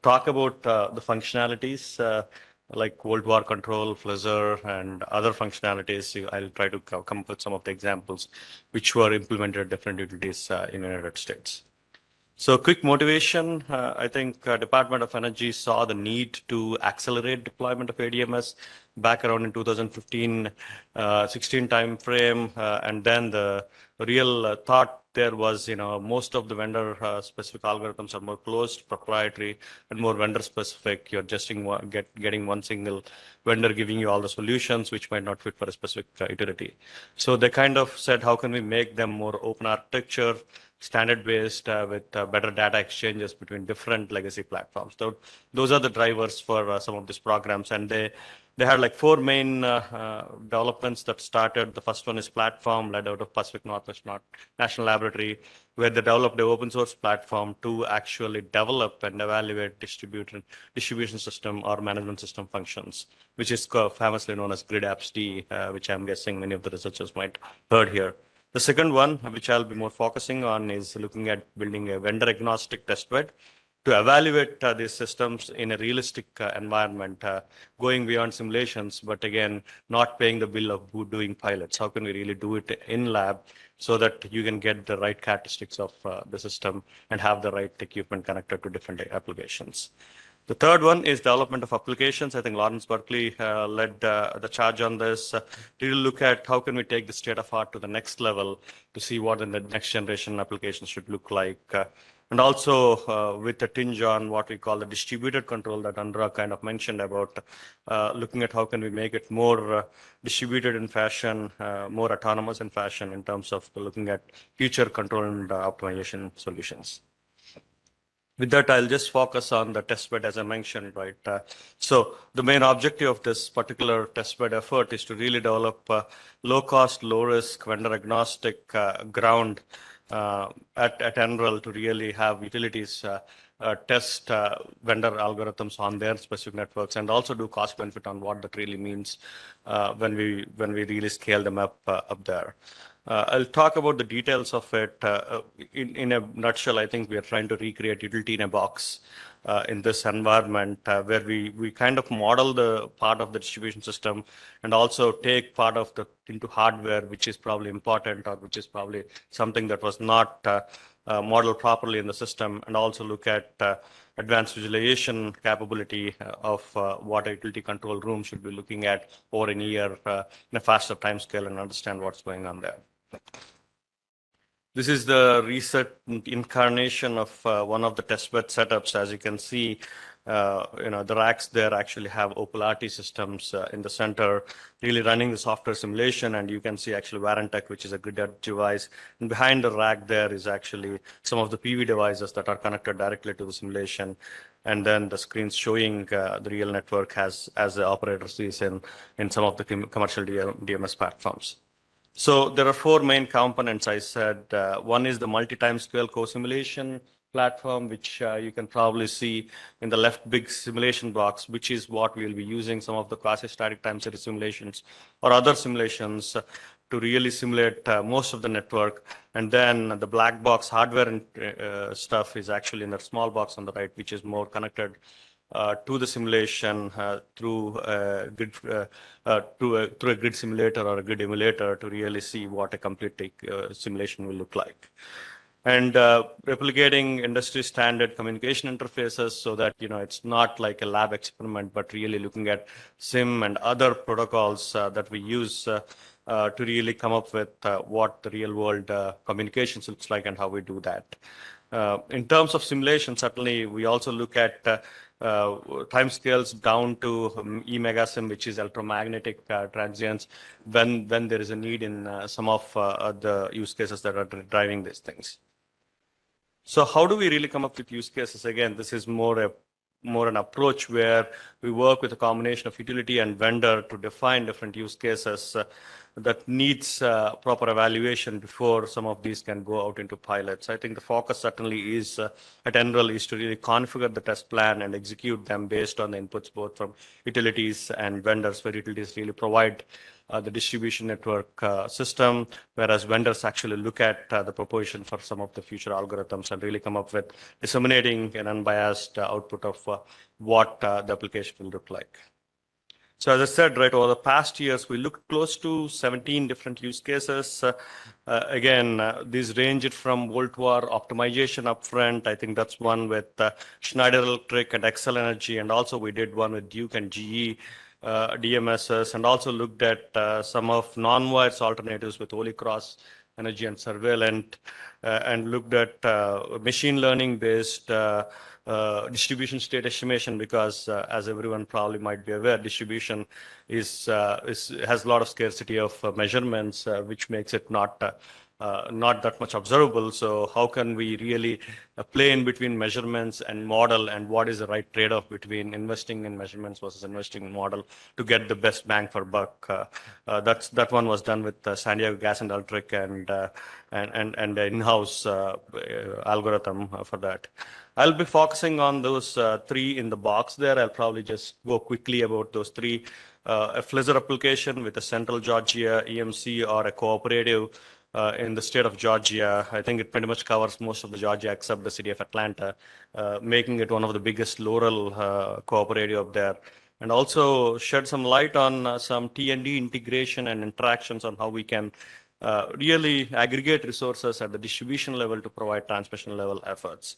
talk about the functionalities like Cold War control, Flizzr, and other functionalities. I'll try to come up with some of the examples which were implemented at different utilities in the United States. So quick motivation, I think Department of Energy saw the need to accelerate deployment of ADMS back around in 2015, 16 time frame. And then the real thought there was, most of the vendor specific algorithms are more closed, proprietary, and more vendor specific. You're just getting one single vendor giving you all the solutions, which might not fit for a specific utility. So they kind of said, how can we make them more open architecture, standard based with better data exchanges between different legacy platforms. So those are the drivers for some of these programs, and they had like 4 main developments that started. The first one is platform, led out of Pacific Northwest National Laboratory, where they developed an open source platform to actually develop and evaluate distribution system or management system functions, which is famously known as Grid Apps D, which I'm guessing many of the researchers might heard here. The second one, which I'll be more focusing on, is looking at building a vendor agnostic testbed to evaluate these systems in a realistic environment, going beyond simulations, but again, not paying the bill of doing pilots. How can we really do it in lab so that you can get the right characteristics of the system and have the right equipment connected to different applications? The third one is development of applications. I think Lawrence Berkeley led the charge on this. To look at how can we take the state of art to the next level to see what in the next generation applications should look like. And also with a tinge on what we call the distributed control that Andra kind of mentioned about, looking at how can we make it more distributed in fashion, more autonomous in fashion in terms of looking at future control and optimization solutions. With that, I'll just focus on the testbed as I mentioned, right? So the main objective of this particular testbed effort is to really develop low cost, low risk, vendor agnostic ground at NREL to really have utilities test vendor algorithms on their specific networks and also do cost benefit on what that really means when we really scale them up there. I'll talk about the details of it. In a nutshell, I think we are trying to recreate utility in a box in this environment where we kind of model the part of the distribution system and also take part of the into hardware, which is probably important or which is probably something that was not modeled properly in the system, and also look at advanced visualization capability of what a utility control room should be looking at over a year in a faster time scale and understand what's going on there. This is the recent incarnation of one of the testbed setups. As you can see, the racks there actually have OPLRT systems in the center, really running the software simulation. And you can see actually Warentech, which is a grid edge device. And behind the rack there is actually some of the PV devices that are connected directly to the simulation. And then the screens showing the real network as the operator sees in some of the commercial DMS platforms. So there are four main components. I said one is the multi-time scale co-simulation platform, which you can probably see in the left big simulation box, which is what we'll be using some of the quasi-static time series simulations or other simulations to really simulate most of the network. And then the black box hardware and stuff is actually in the small box on the right, which is more connected to the simulation through a grid simulator or a grid emulator to really see what a complete simulation will look like. And replicating industry standard communication interfaces so that it's not like a lab experiment, but really looking at SIM and other protocols that we use to really come up with what the real world communications looks like and how we do that. In terms of simulation, certainly we also look at timescales down to e-megasim, which is electromagnetic transients, when there is a need in some of the use cases that are driving these things. So how do we really come up with use cases? Again, this is more an approach where we work with a combination of utility and vendor to define different use cases that needs proper evaluation before some of these can go out into pilots. I think the focus certainly is at NREL is to really configure the test plan and execute them based on the inputs both from utilities and vendors, where utilities really provide the distribution network system, whereas vendors actually look at the proposition for some of the future algorithms and really come up with disseminating an unbiased output of what the application will look like. So as I said, right, over the past years, we looked close to 17 different use cases. Again, these ranged from volt-var optimization upfront. I think that's one with Schneider Electric and Excel Energy, and also we did one with Duke and GE. DMSs, and also looked at some of non-wires alternatives with Holy Cross Energy and Surveillant, and looked at machine learning based distribution state estimation, because as everyone probably might be aware, distribution has a lot of scarcity of measurements, which makes it not that much observable. So how can we really play in between measurements and model, and what is the right trade-off between investing in measurements versus investing in model to get the best bang for buck? That one was done with San Diego Gas and Electric and an in-house algorithm for that. I'll be focusing on those three in the box there. I'll probably just go quickly about those three. A Flizzr application with a central Georgia EMC or a cooperative in the state of Georgia. I think it pretty much covers most of the Georgia except the city of Atlanta, making it one of the biggest rural cooperative up there. And also shed some light on some T&D integration and interactions on how we can really aggregate resources at the distribution level to provide transmission level efforts.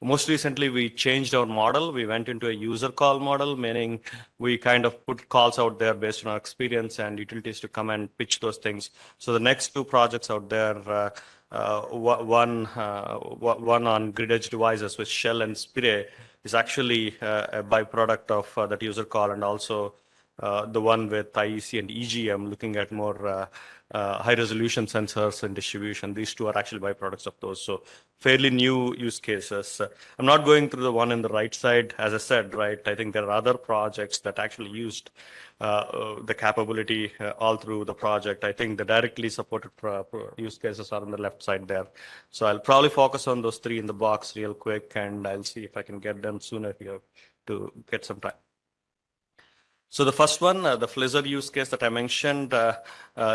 Most recently, we changed our model. We went into a user call model, meaning we kind of put calls out there based on our experience and utilities to come and pitch those things. So the next two projects out there, one on grid edge devices with Shell and Spire, is actually a byproduct of that user call, and also the one with IEC and EGM, looking at more high resolution sensors and distribution. These two are actually byproducts of those. So fairly new use cases. I'm not going through the one on the right side. As I said, right, I think there are other projects that actually used the capability all through the project. I think the directly supported use cases are on the left side there. So I'll probably focus on those three in the box real quick, and I'll see if I can get them sooner here to get some time. So the first one, the Flizzr use case that I mentioned,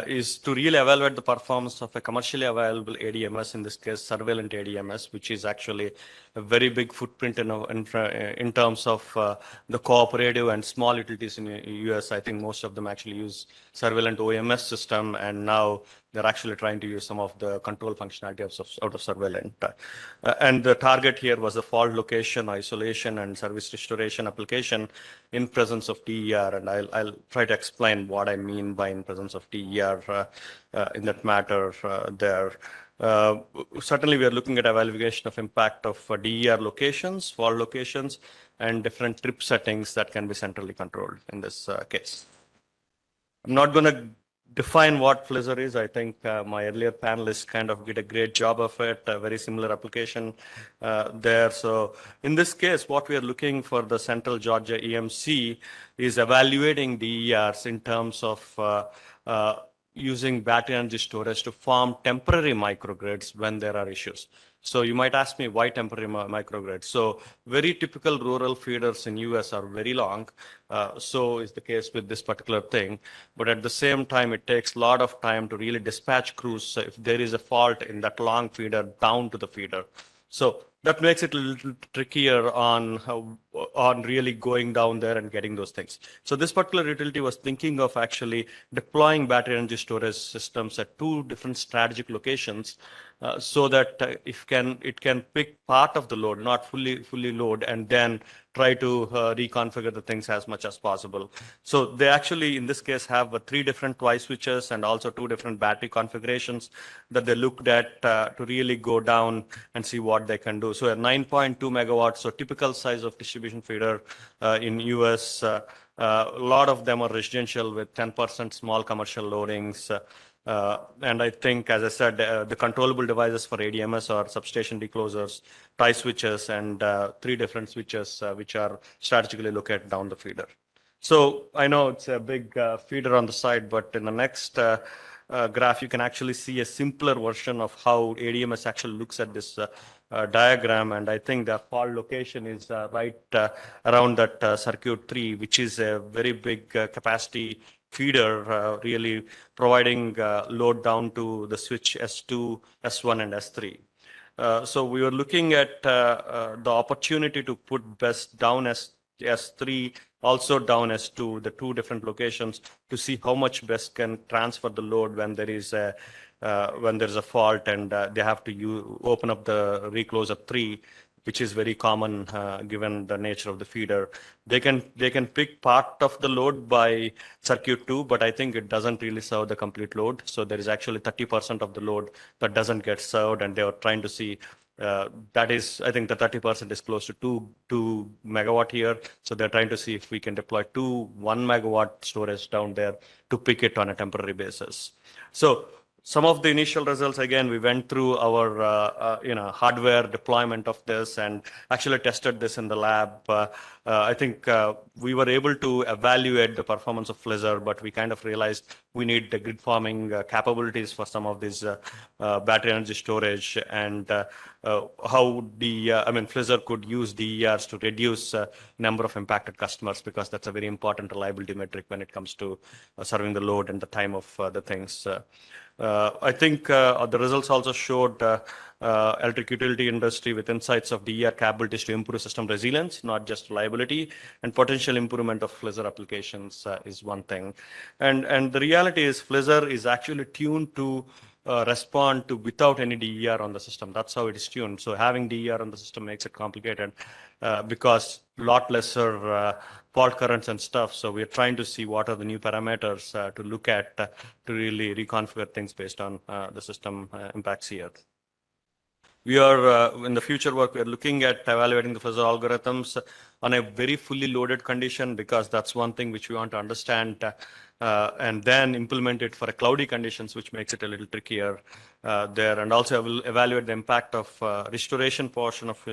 is to really evaluate the performance of a commercially available ADMS, in this case, surveillance ADMS, which is actually a very big footprint in terms of the cooperative and small utilities in the US. I think most of them actually use surveillance OMS system, and now they're actually trying to use some of the control functionality out of surveillance. And the target here was the fault location, isolation, and service restoration application in presence of DER. And I'll try to explain what I mean by in presence of DER in that matter there. Certainly, we are looking at evaluation of impact of DER locations, fault locations, and different trip settings that can be centrally controlled in this case. I'm not going to define what Flizzr is. I think my earlier panelists kind of did a great job of it, a very similar application there. So in this case, what we are looking for the Central Georgia EMC is evaluating DERs in terms of using battery energy storage to form temporary microgrids when there are issues. So you might ask me, why temporary microgrids? So very typical rural feeders in US are very long. So is the case with this particular thing. But at the same time, it takes a lot of time to really dispatch crews if there is a fault in that long feeder down to the feeder. So that makes it a little trickier on really going down there and getting those things. So this particular utility was thinking of actually deploying battery energy storage systems at two different strategic locations, so that it can pick part of the load, not fully load, and then try to reconfigure the things as much as possible. So they actually, in this case, have 3 different twice switches and also 2 different battery configurations that they looked at to really go down and see what they can do. So a 9.2 megawatts, so typical size of distribution feeder in US. A lot of them are residential with 10% small commercial loadings. And I think, as I said, the controllable devices for ADMS are substation declosers, tie switches, and 3 different switches which are strategically located down the feeder. So I know it's a big feeder on the side, but in the next graph, you can actually see a simpler version of how ADMS actually looks at this diagram. And I think the fault location is right around that circuit 3, which is a very big capacity feeder, really providing load down to the switch S2, S1, and S3. So we were looking at the opportunity to put BEST down as S3, also down S2, the 2 different locations, to see how much BEST can transfer the load when there is a fault and they have to open up the recloser 3, which is very common given the nature of the feeder. They can pick part of the load by circuit 2, but I think it doesn't really serve the complete load. So there is actually 30% of the load that doesn't get served, and they are trying to see that is, I think the 30% is close to 2 megawatt here. So they're trying to see if we can deploy 1 megawatt storage down there to pick it on a temporary basis. So some of the initial results, again, we went through our hardware deployment of this and actually tested this in the lab. I think we were able to evaluate the performance of Flizzr, but we kind of realized we need the grid farming capabilities for some of these battery energy storage, and how Flizzr could use DERs to reduce number of impacted customers, because that's a very important reliability metric when it comes to serving the load and the time of the things. I think the results also showed electric utility industry with insights of DER capabilities to improve system resilience, not just reliability, and potential improvement of Flizzr applications is one thing. And the reality is Flizzr is actually tuned to respond to without any DER on the system. That's how it is tuned. So having DER on the system makes it complicated because a lot lesser fault currents and stuff. So we're trying to see what are the new parameters to look at to really reconfigure things based on the system impacts here. We are, in the future work, we are looking at evaluating the Flizzr algorithms on a very fully loaded condition, because that's one thing which we want to understand, and then implement it for a cloudy conditions, which makes it a little trickier there. And also I will evaluate the impact of restoration portion of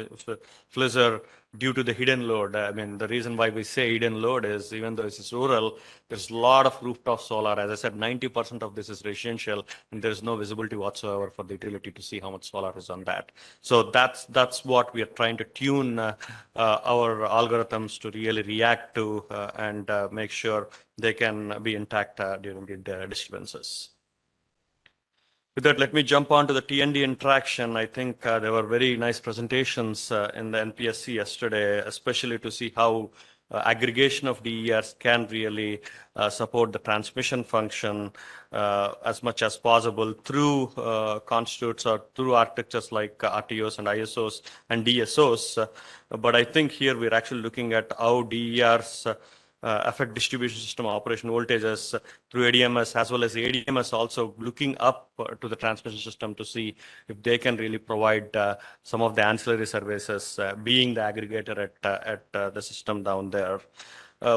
Flizzr due to the hidden load. I mean, the reason why we say hidden load is, even though it's rural, there's a lot of rooftop solar. As I said, 90% of this is residential, and there's no visibility whatsoever for the utility to see how much solar is on that. So that's what we are trying to tune our algorithms to really react to and make sure they can be intact during the disturbances. With that, let me jump on to the TND interaction. I think there were very nice presentations in the NPSC yesterday, especially to see how aggregation of DERs can really support the transmission function as much as possible through constitutes or through architectures like RTOs and ISOs and DSOs. But I think here we're actually looking at how DERs affect distribution system operation voltages through ADMS, as well as ADMS also looking up to the transmission system to see if they can really provide some of the ancillary services, being the aggregator at the system down there.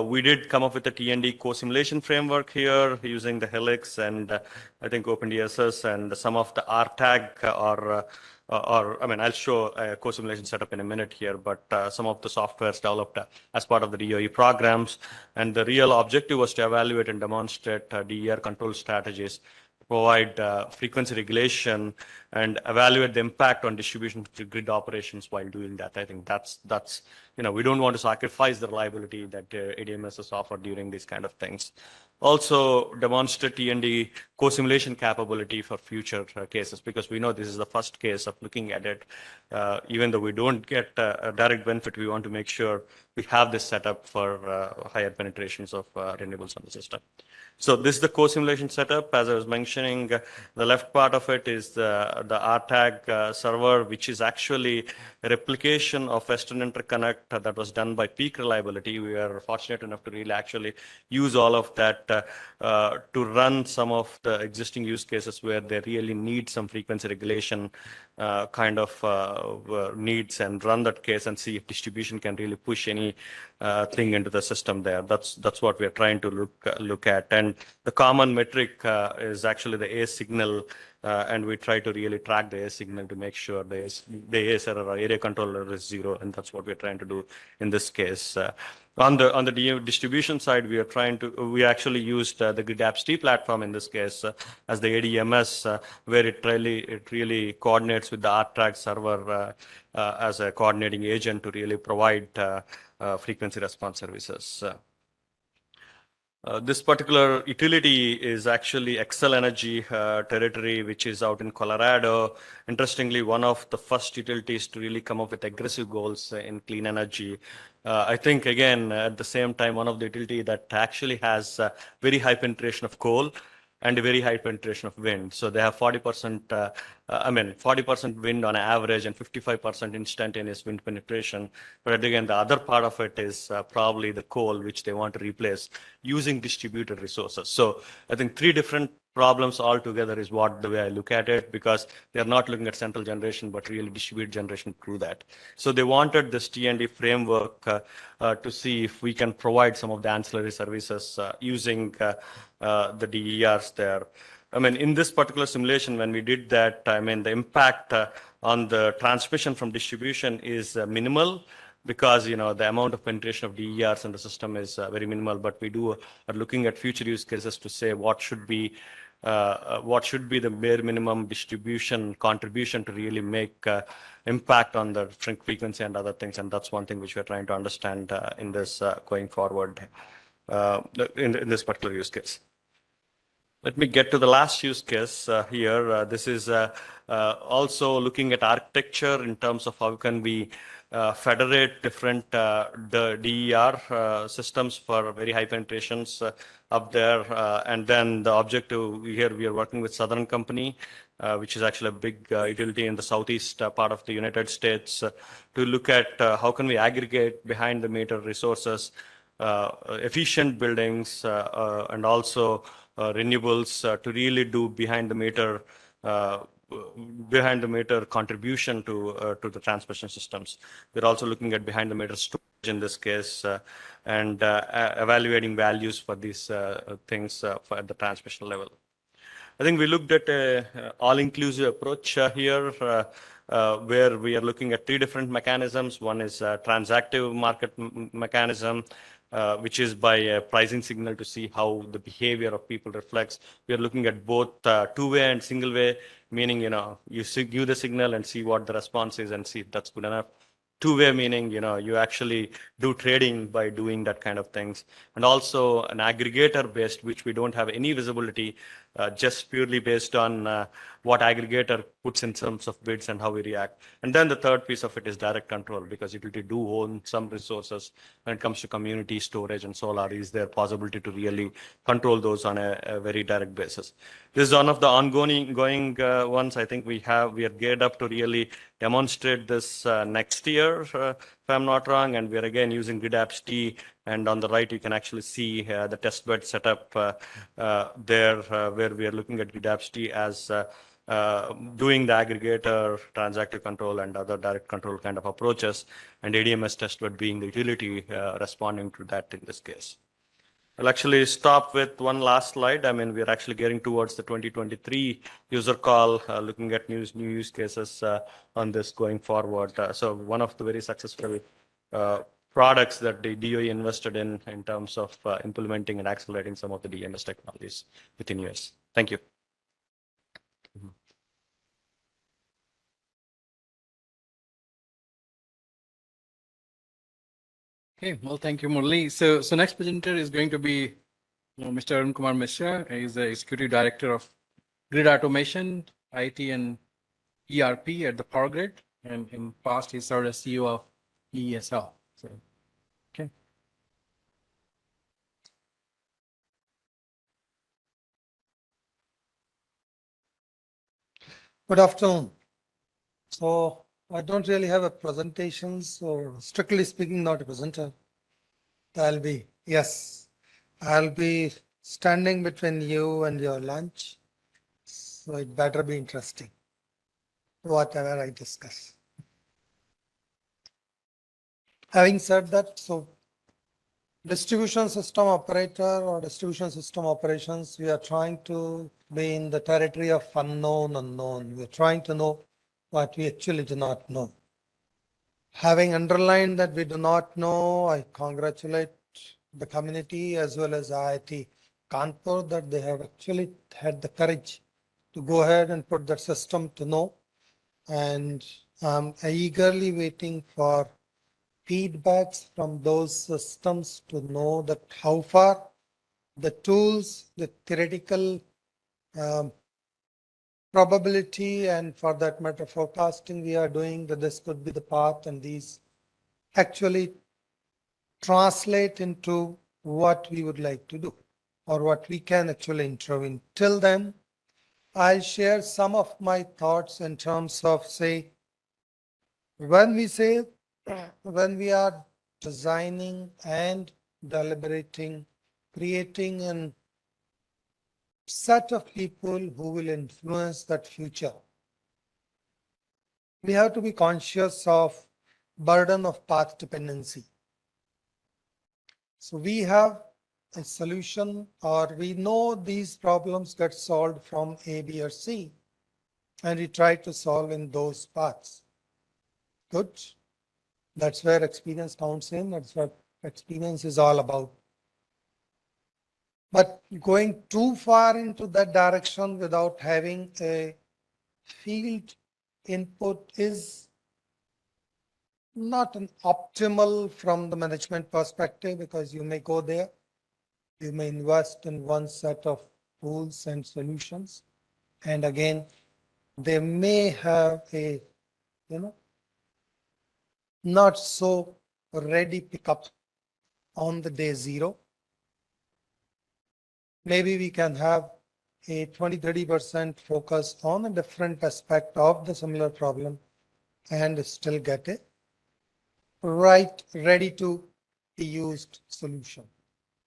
We did come up with a TND co-simulation framework here using the Helix and I think OpenDSS and some of the RTAG or I mean, I'll show a co-simulation setup in a minute here, but some of the softwares developed as part of the DOE programs. And the real objective was to evaluate and demonstrate DER control strategies, provide frequency regulation, and evaluate the impact on distribution to grid operations while doing that. I think that's we don't want to sacrifice the reliability that ADMS offer during these kind of things. Also demonstrate TND co-simulation capability for future cases, because we know this is the first case of looking at it. Even though we don't get a direct benefit, we want to make sure we have this set up for higher penetrations of renewables on the system. So this is the co-simulation setup. As I was mentioning, the left part of it is the RTAG server, which is actually a replication of Western Interconnect that was done by Peak Reliability. We are fortunate enough to really actually use all of that to run some of the existing use cases where they really need some frequency regulation kind of needs, and run that case and see if distribution can really push any thing into the system there. That's what we are trying to look at. And the common metric is actually the A signal, and we try to really track the A signal to make sure the AS error or area controller is 0, and that's what we're trying to do in this case. On the distribution side, we actually used the GridAppST platform in this case as the ADMS, where it really coordinates with the RTAG server as a coordinating agent to really provide frequency response services. This particular utility is actually Xcel Energy territory, which is out in Colorado. Interestingly, one of the first utilities to really come up with aggressive goals in clean energy. I think, again, at the same time, one of the utility that actually has very high penetration of coal and a very high penetration of wind. So they have 40%, 40% wind on average and 55% instantaneous wind penetration. But again, the other part of it is probably the coal, which they want to replace using distributed resources. So I think 3 different problems altogether is what the way I look at it, because they're not looking at central generation, but really distributed generation through that. So they wanted this TND framework to see if we can provide some of the ancillary services using the DERs there. I mean, in this particular simulation, when we did that, I mean, the impact on the transmission from distribution is minimal, because the amount of penetration of DERs in the system is very minimal. But we are looking at future use cases to say what should be the bare minimum distribution contribution to really make impact on the frequency and other things. And that's one thing which we're trying to understand in this going forward in this particular use case. Let me get to the last use case here. This is also looking at architecture in terms of how can we federate different the DER systems for very high penetrations up there. And then the objective here, we are working with Southern Company, which is actually a big utility in the southeast part of the United States, to look at how can we aggregate behind the meter resources, efficient buildings, and also renewables to really do behind the meter contribution to the transmission systems. We're also looking at behind the meter storage in this case, and evaluating values for these things for at the transmission level. I think we looked at a all-inclusive approach here, where we are looking at three different mechanisms. One is transactive market mechanism, which is by a pricing signal to see how the behavior of people reflects. We are looking at both two-way and single-way, meaning, you give the signal and see what the response is and see if that's good enough. Two-way meaning, you actually do trading by doing that kind of things. And also an aggregator based, which we don't have any visibility, just purely based on what aggregator puts in terms of bids and how we react. And then the third piece of it is direct control, because utility do own some resources when it comes to community storage and solar. Is there possibility to really control those on a very direct basis? This is one of the ongoing ones. I think we are geared up to really demonstrate this next year, if I'm not wrong, and we are again using GridApps-T, and on the right you can actually see the testbed setup there, where we are looking at GridApps-T as doing the aggregator, transactive control, and other direct control kind of approaches, and ADMS testbed being the utility responding to that in this case. I'll actually stop with one last slide. I mean, we're actually getting towards the 2023 user call, looking at new use cases on this going forward. So one of the very successful products that the DOE invested in terms of implementing and accelerating some of the DMS technologies within US. Thank you. Okay, well, thank you, Murali. So next presenter is going to be Mr. Arun Kumar Mishra. He's the Executive Director of Grid Automation, IT, and ERP at the Power Grid. And in past, he served as CEO of ESL. So, okay. Good afternoon. So I don't really have a presentation, so strictly speaking, not a presenter. I'll be standing between you and your lunch. So it better be interesting, whatever I discuss. Having said that, so distribution system operator or distribution system operations, we are trying to be in the territory of unknown. We're trying to know what we actually do not know. Having underlined that we do not know, I congratulate the community as well as IIT Kanpur that they have actually had the courage to go ahead and put that system to know. And I'm eagerly waiting for feedbacks from those systems to know that how far the tools, the theoretical probability, and for that matter forecasting we are doing, that this could be the path, and these actually translate into what we would like to do or what we can actually intervene. Till then, I'll share some of my thoughts in terms of, say, when we are designing and deliberating, creating a set of people who will influence that future, we have to be conscious of burden of path dependency. So we have a solution, or we know these problems get solved from A, B, or C, and we try to solve in those paths. Good. That's where experience counts in. That's what experience is all about. But going too far into that direction without having a field input is not an optimal from the management perspective, because you may go there, you may invest in one set of tools and solutions, and again, they may have a, not so ready pickup on the day zero. Maybe we can have a 20-30% focus on a different aspect of the similar problem and still get a ready to be used solution.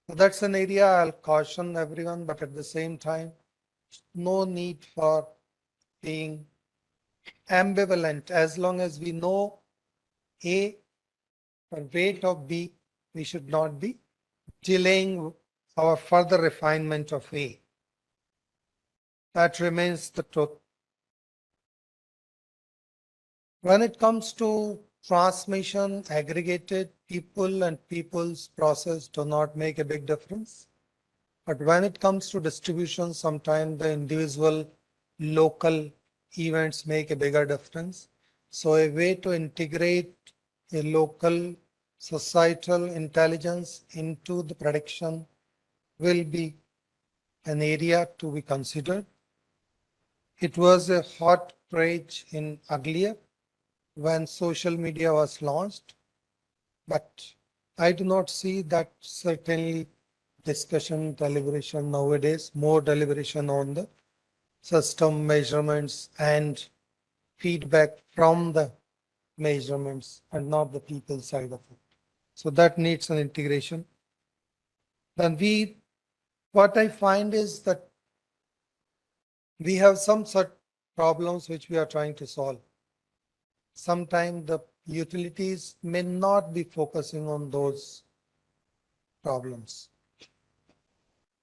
So that's an area I'll caution everyone, but at the same time, no need for being ambivalent as long as we know A, or weight of B, we should not be delaying our further refinement of A. That remains the truth. When it comes to transmission, aggregated, people and people's process do not make a big difference. But when it comes to distribution, sometimes the individual local events make a bigger difference. So a way to integrate a local societal intelligence into the prediction will be an area to be considered. It was a hot rage in earlier when social media was launched, but I do not see that certainly discussion, deliberation nowadays, more deliberation on the system measurements and feedback from the measurements and not the people side of it. So that needs an integration. Then what I find is that we have some such problems which we are trying to solve. Sometimes the utilities may not be focusing on those problems.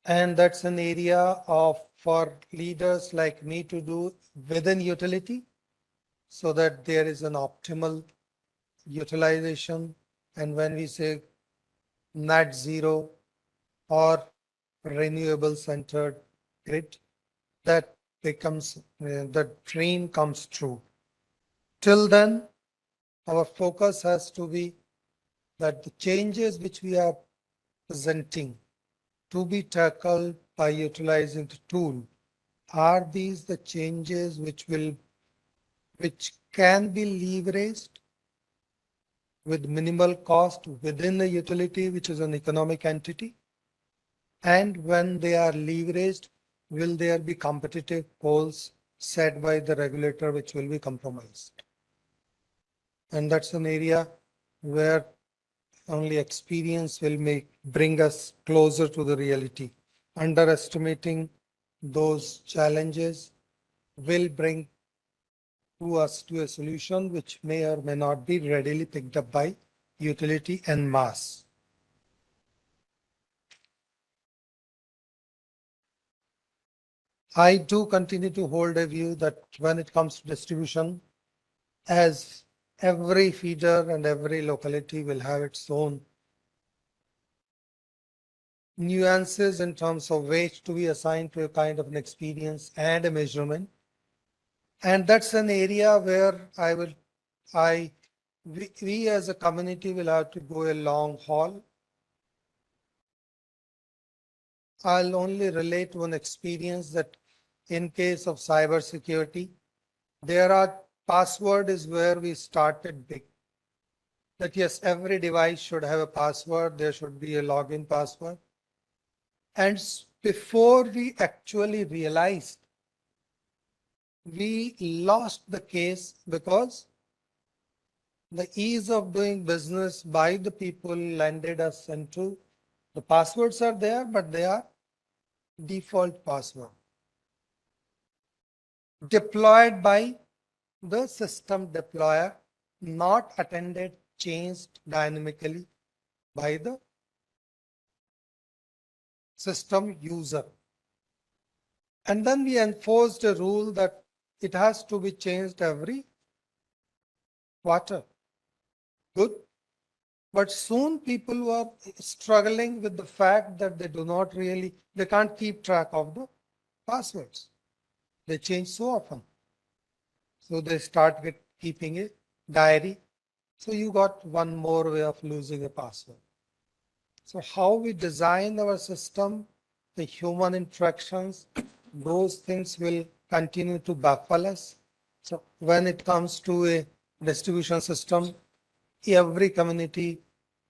And that's an area for leaders like me to do within utility so that there is an optimal utilization. And when we say net zero or renewable centered grid, that becomes the dream comes true. Till then, our focus has to be that the changes which we are presenting to be tackled by utilizing the tool, are these the changes which can be leveraged with minimal cost within the utility, which is an economic entity? And when they are leveraged, will there be competitive goals set by the regulator which will be compromised? And that's an area where only experience will bring us closer to the reality. Underestimating those challenges will bring to us to a solution which may or may not be readily picked up by utility and mass. I do continue to hold a view that when it comes to distribution, as every feeder and every locality will have its own nuances in terms of weight to be assigned to a kind of an experience and a measurement. And that's an area where we as a community will have to go a long haul. I'll only relate one experience that in case of cybersecurity, password is where we started big. That yes, every device should have a password. There should be a login password. And before we actually realized, we lost the case because the ease of doing business by the people landed us into the passwords are there, but they are default password deployed by the system deployer, not attended, changed dynamically by the system user. And then we enforced a rule that it has to be changed every quarter. Good. But soon people were struggling with the fact that they can't keep track of the passwords. They change so often. So they start with keeping a diary. So you got one more way of losing a password. So how we design our system, the human interactions, those things will continue to baffle us. So when it comes to a distribution system, every community,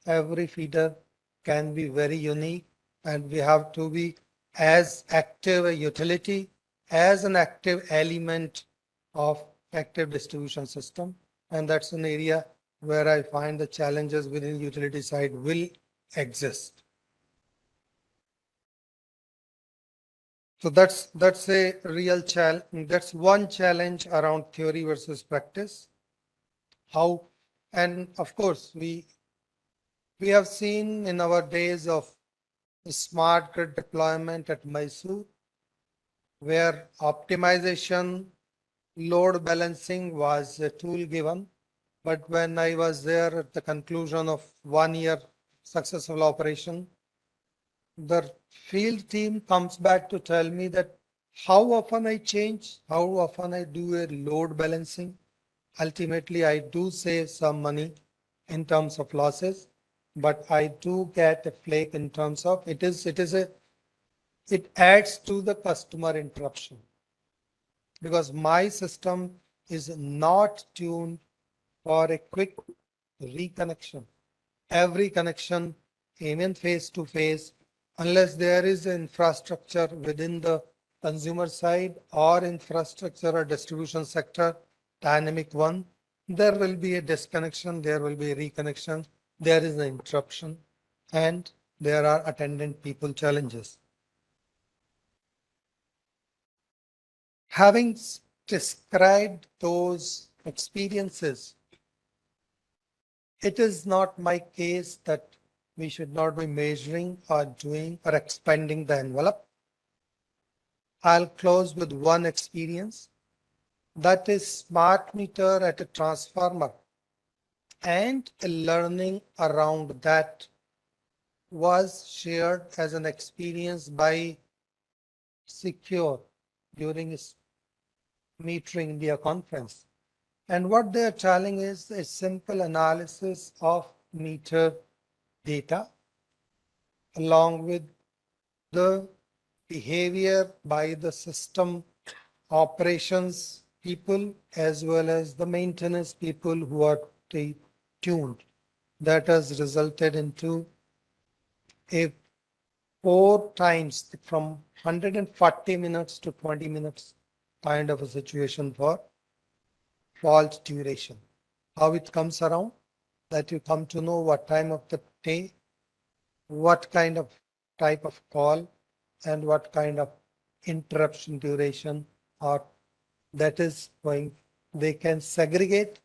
every feeder can be very unique, and we have to be as active a utility as an active element of active distribution system. And that's an area where I find the challenges within utility side will exist. So that's a real challenge. That's one challenge around theory versus practice. How, and of course, we We have seen in our days of smart grid deployment at Mysore, where optimization, load balancing was a tool given. But when I was there at the conclusion of 1 year successful operation, the field team comes back to tell me that how often I change, how often I do a load balancing. Ultimately, I do save some money in terms of losses, but I do get a flake in terms of it adds to the customer interruption because my system is not tuned for a quick reconnection. Every connection, even face to face, unless there is infrastructure within the consumer side or infrastructure or distribution sector, dynamic one, there will be a disconnection, there will be a reconnection, there is an interruption, and there are attendant people challenges. Having described those experiences, it is not my case that we should not be measuring or doing or expanding the envelope. I'll close with one experience, that is smart meter at a transformer, and a learning around that was shared as an experience by Secure during his Metering India conference. And what they are telling is a simple analysis of meter data along with the behavior by the system operations people as well as the maintenance people who are tuned. That has resulted into a 4 times from 140 minutes to 20 minutes kind of a situation for fault duration. How it comes around, that you come to know what time of the day, what kind of type of call, and what kind of interruption duration or that is going, they can segregate,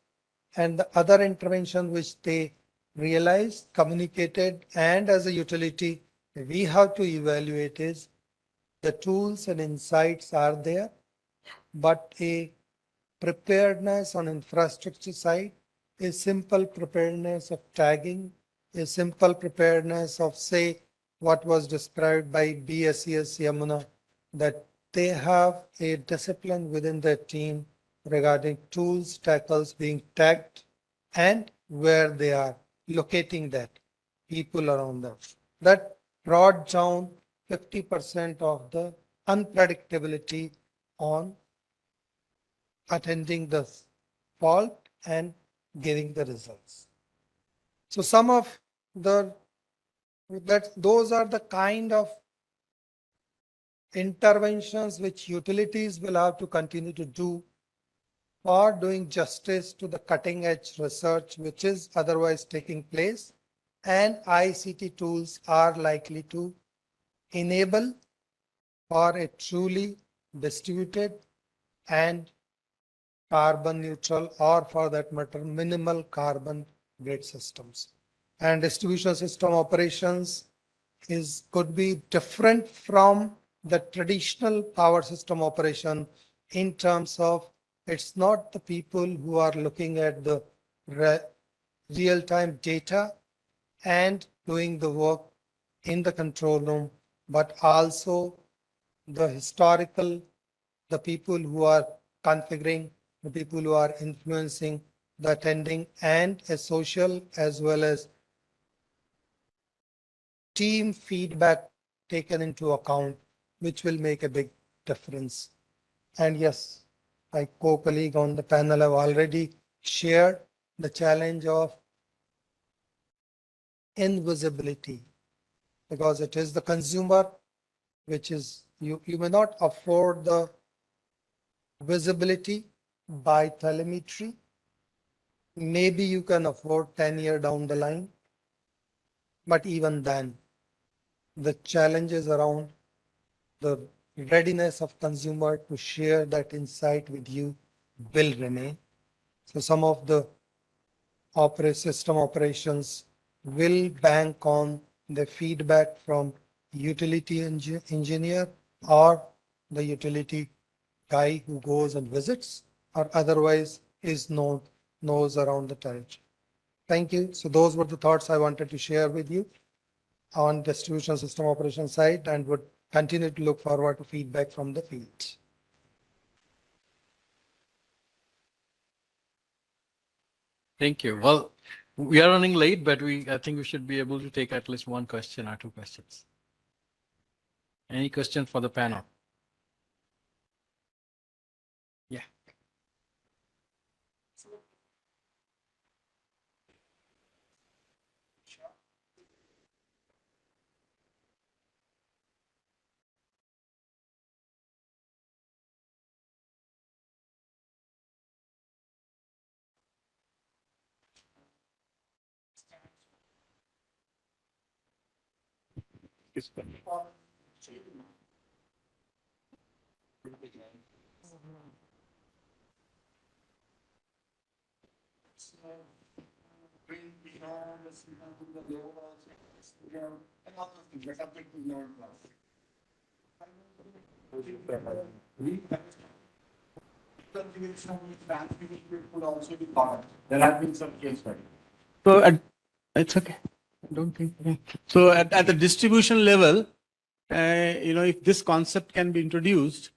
and the other intervention which they realized, communicated, and as a utility we have to evaluate is the tools and insights are there, but a preparedness on infrastructure side, a simple preparedness of tagging, a simple preparedness of say what was described by BSES Yamuna, that they have a discipline within their team regarding tools, tackles being tagged and where they are locating that people around them. That brought down 50% of the unpredictability on attending the fault and giving the results. So some of the those are the kind of interventions which utilities will have to continue to do for doing justice to the cutting edge research which is otherwise taking place, and ICT tools are likely to enable for a truly distributed and carbon neutral, or for that matter minimal carbon grid systems. And distribution system operations could be different from the traditional power system operation in terms of it's not the people who are looking at the real-time data and doing the work in the control room, but also the historical, the people who are configuring, the people who are influencing the attending, and a social as well as team feedback taken into account, which will make a big difference. And yes, my co-colleague on the panel have already shared the challenge of invisibility, because it is the consumer, which is you may not afford the visibility by telemetry. Maybe you can afford 10 years down the line, but even then, the challenges around the readiness of consumer to share that insight with you will remain. So some of the system operations will bank on the feedback from utility engineer or the utility guy who goes and visits, or otherwise is knows around the territory. Thank you. So those were the thoughts I wanted to share with you on distribution system operation side, and would continue to look forward to feedback from the field. Thank you. Well, we are running late, but I think we should be able to take at least one question or two questions. Any questions for the panel? Yeah. There have been some case studies. So it's okay. I don't think. So at the distribution level, if this concept can be introduced,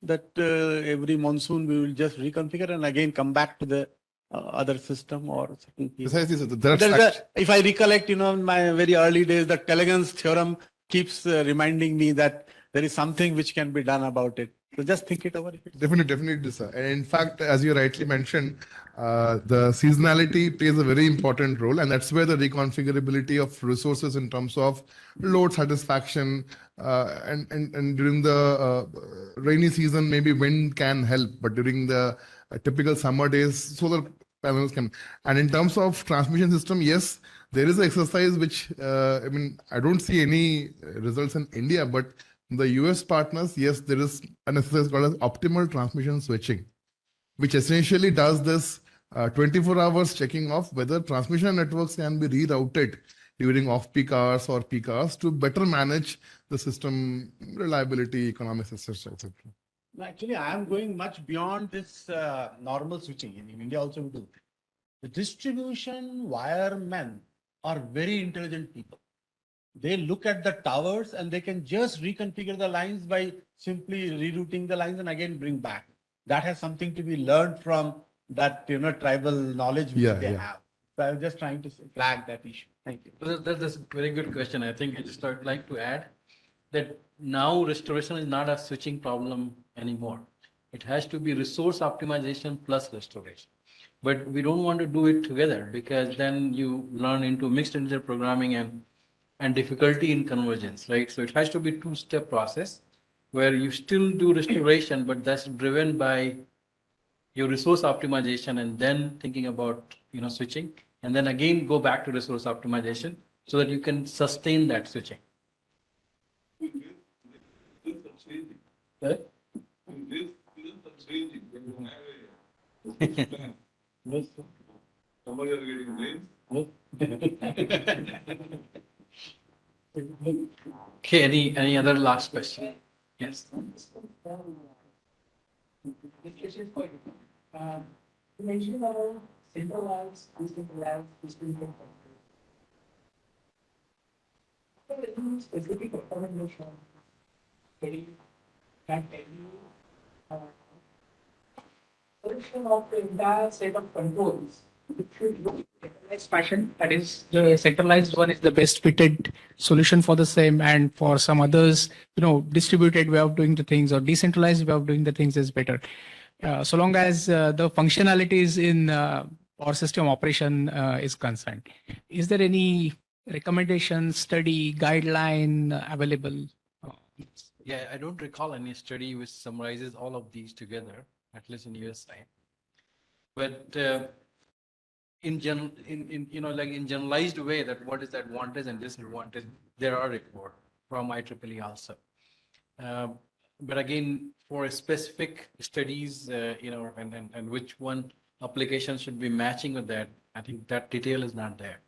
that every monsoon we will just reconfigure and again come back to the other system or certain piece. Precisely, so that's There is if I recollect, in my very early days, the Callaghan's theorem keeps reminding me that there is something which can be done about it. So just think it over. Definitely, sir. And in fact, as you rightly mentioned, the seasonality plays a very important role, and that's where the reconfigurability of resources in terms of load satisfaction and during the rainy season, maybe wind can help, but during the typical summer days, solar panels can. And in terms of transmission system, yes, there is an exercise which I don't see any results in India, but the US partners, yes, there is an exercise called as optimal transmission switching, which essentially does this 24 hours checking of whether transmission networks can be rerouted during off-peak hours or peak hours to better manage the system reliability, economics, etc. etc. Actually, I am going much beyond this normal switching. In India also we do. The distribution wiremen are very intelligent people. They look at the towers and they can just reconfigure the lines by simply rerouting the lines and again bring back. That has something to be learned from that tribal knowledge which they have. So I was just trying to flag that issue. Thank you. That's a very good question. I think I just would like to add that now restoration is not a switching problem anymore. It has to be resource optimization plus restoration. But we don't want to do it together because then you learn into mixed integer programming and difficulty in convergence, right? So it has to be two-step process where you still do restoration, but that's driven by your resource optimization and then thinking about, switching, and then again go back to resource optimization so that you can sustain that switching. Right? Okay, any other last question? Yes. You mentioned about centralized, decentralized, distributed. Any specific recommendation? Can solution of the entire set of controls, which should look centralized fashion. That is, the centralized one is the best fitted solution for the same, and for some others, distributed way of doing the things or decentralized way of doing the things is better. So long as the functionalities in our system operation is concerned. Is there any recommendation, study, guideline available? Yeah, I don't recall any study which summarizes all of these together, at least in US side. But in generalized way, that what is the advantage and disadvantage, there are reports from IEEE also. But again, for specific studies, and which one application should be matching with that, I think that detail is not there.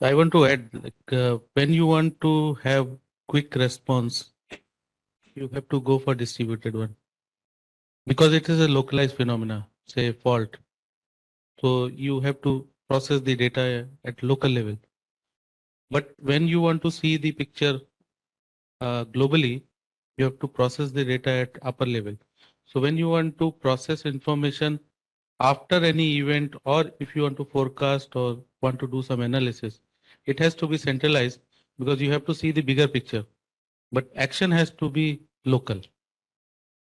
I want to add, when you want to have quick response, you have to go for distributed one because it is a localized phenomena, say fault. So you have to process the data at local level. But when you want to see the picture globally, you have to process the data at upper level. So when you want to process information after any event, or if you want to forecast or want to do some analysis, it has to be centralized because you have to see the bigger picture. But action has to be local.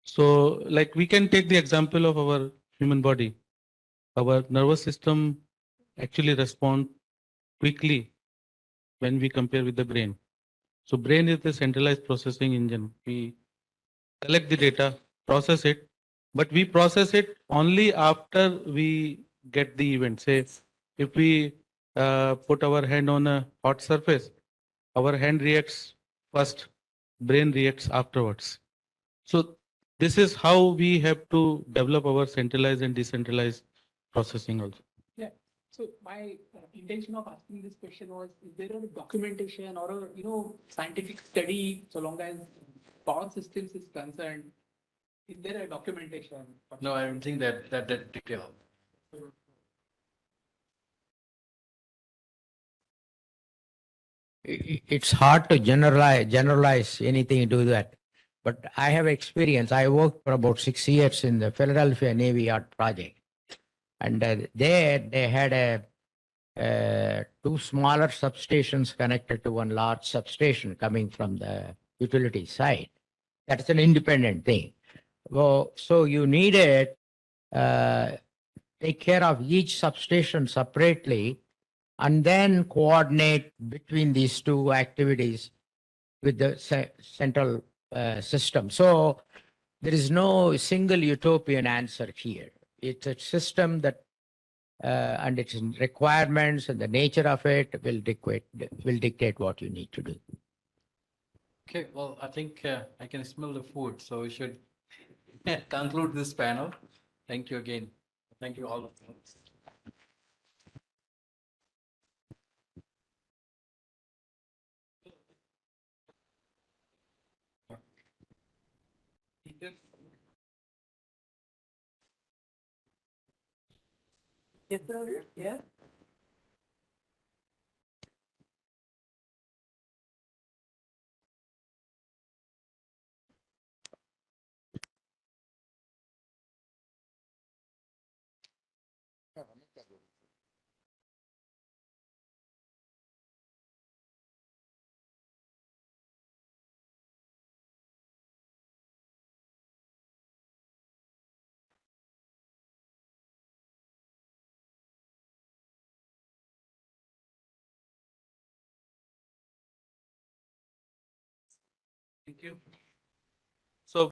So like we can take the example of our human body. Our nervous system actually respond quickly when we compare with the brain. So brain is the centralized processing engine. We collect the data, process it, but we process it only after we get the event. Say, if we put our hand on a hot surface, our hand reacts first, brain reacts afterwards. So this is how we have to develop our centralized and decentralized processing also. Yeah. So my intention of asking this question was, is there a documentation or a, scientific study, so long as power systems is concerned, is there a documentation? No, I don't think that detail. It's hard to generalize anything to that. But I have experience. I worked for about 6 years in the Philadelphia Navy Yard project. And there they had two smaller substations connected to one large substation coming from the utility side. That's an independent thing. Well, so you needed take care of each substation separately and then coordinate between these two activities with the central system. So there is no single utopian answer here. It's a system that and its requirements and the nature of it will dictate what you need to do. Okay, well, I think I can smell the food, so we should conclude this panel. Thank you again. Thank you all. Yes, sir. Yeah. Thank you. So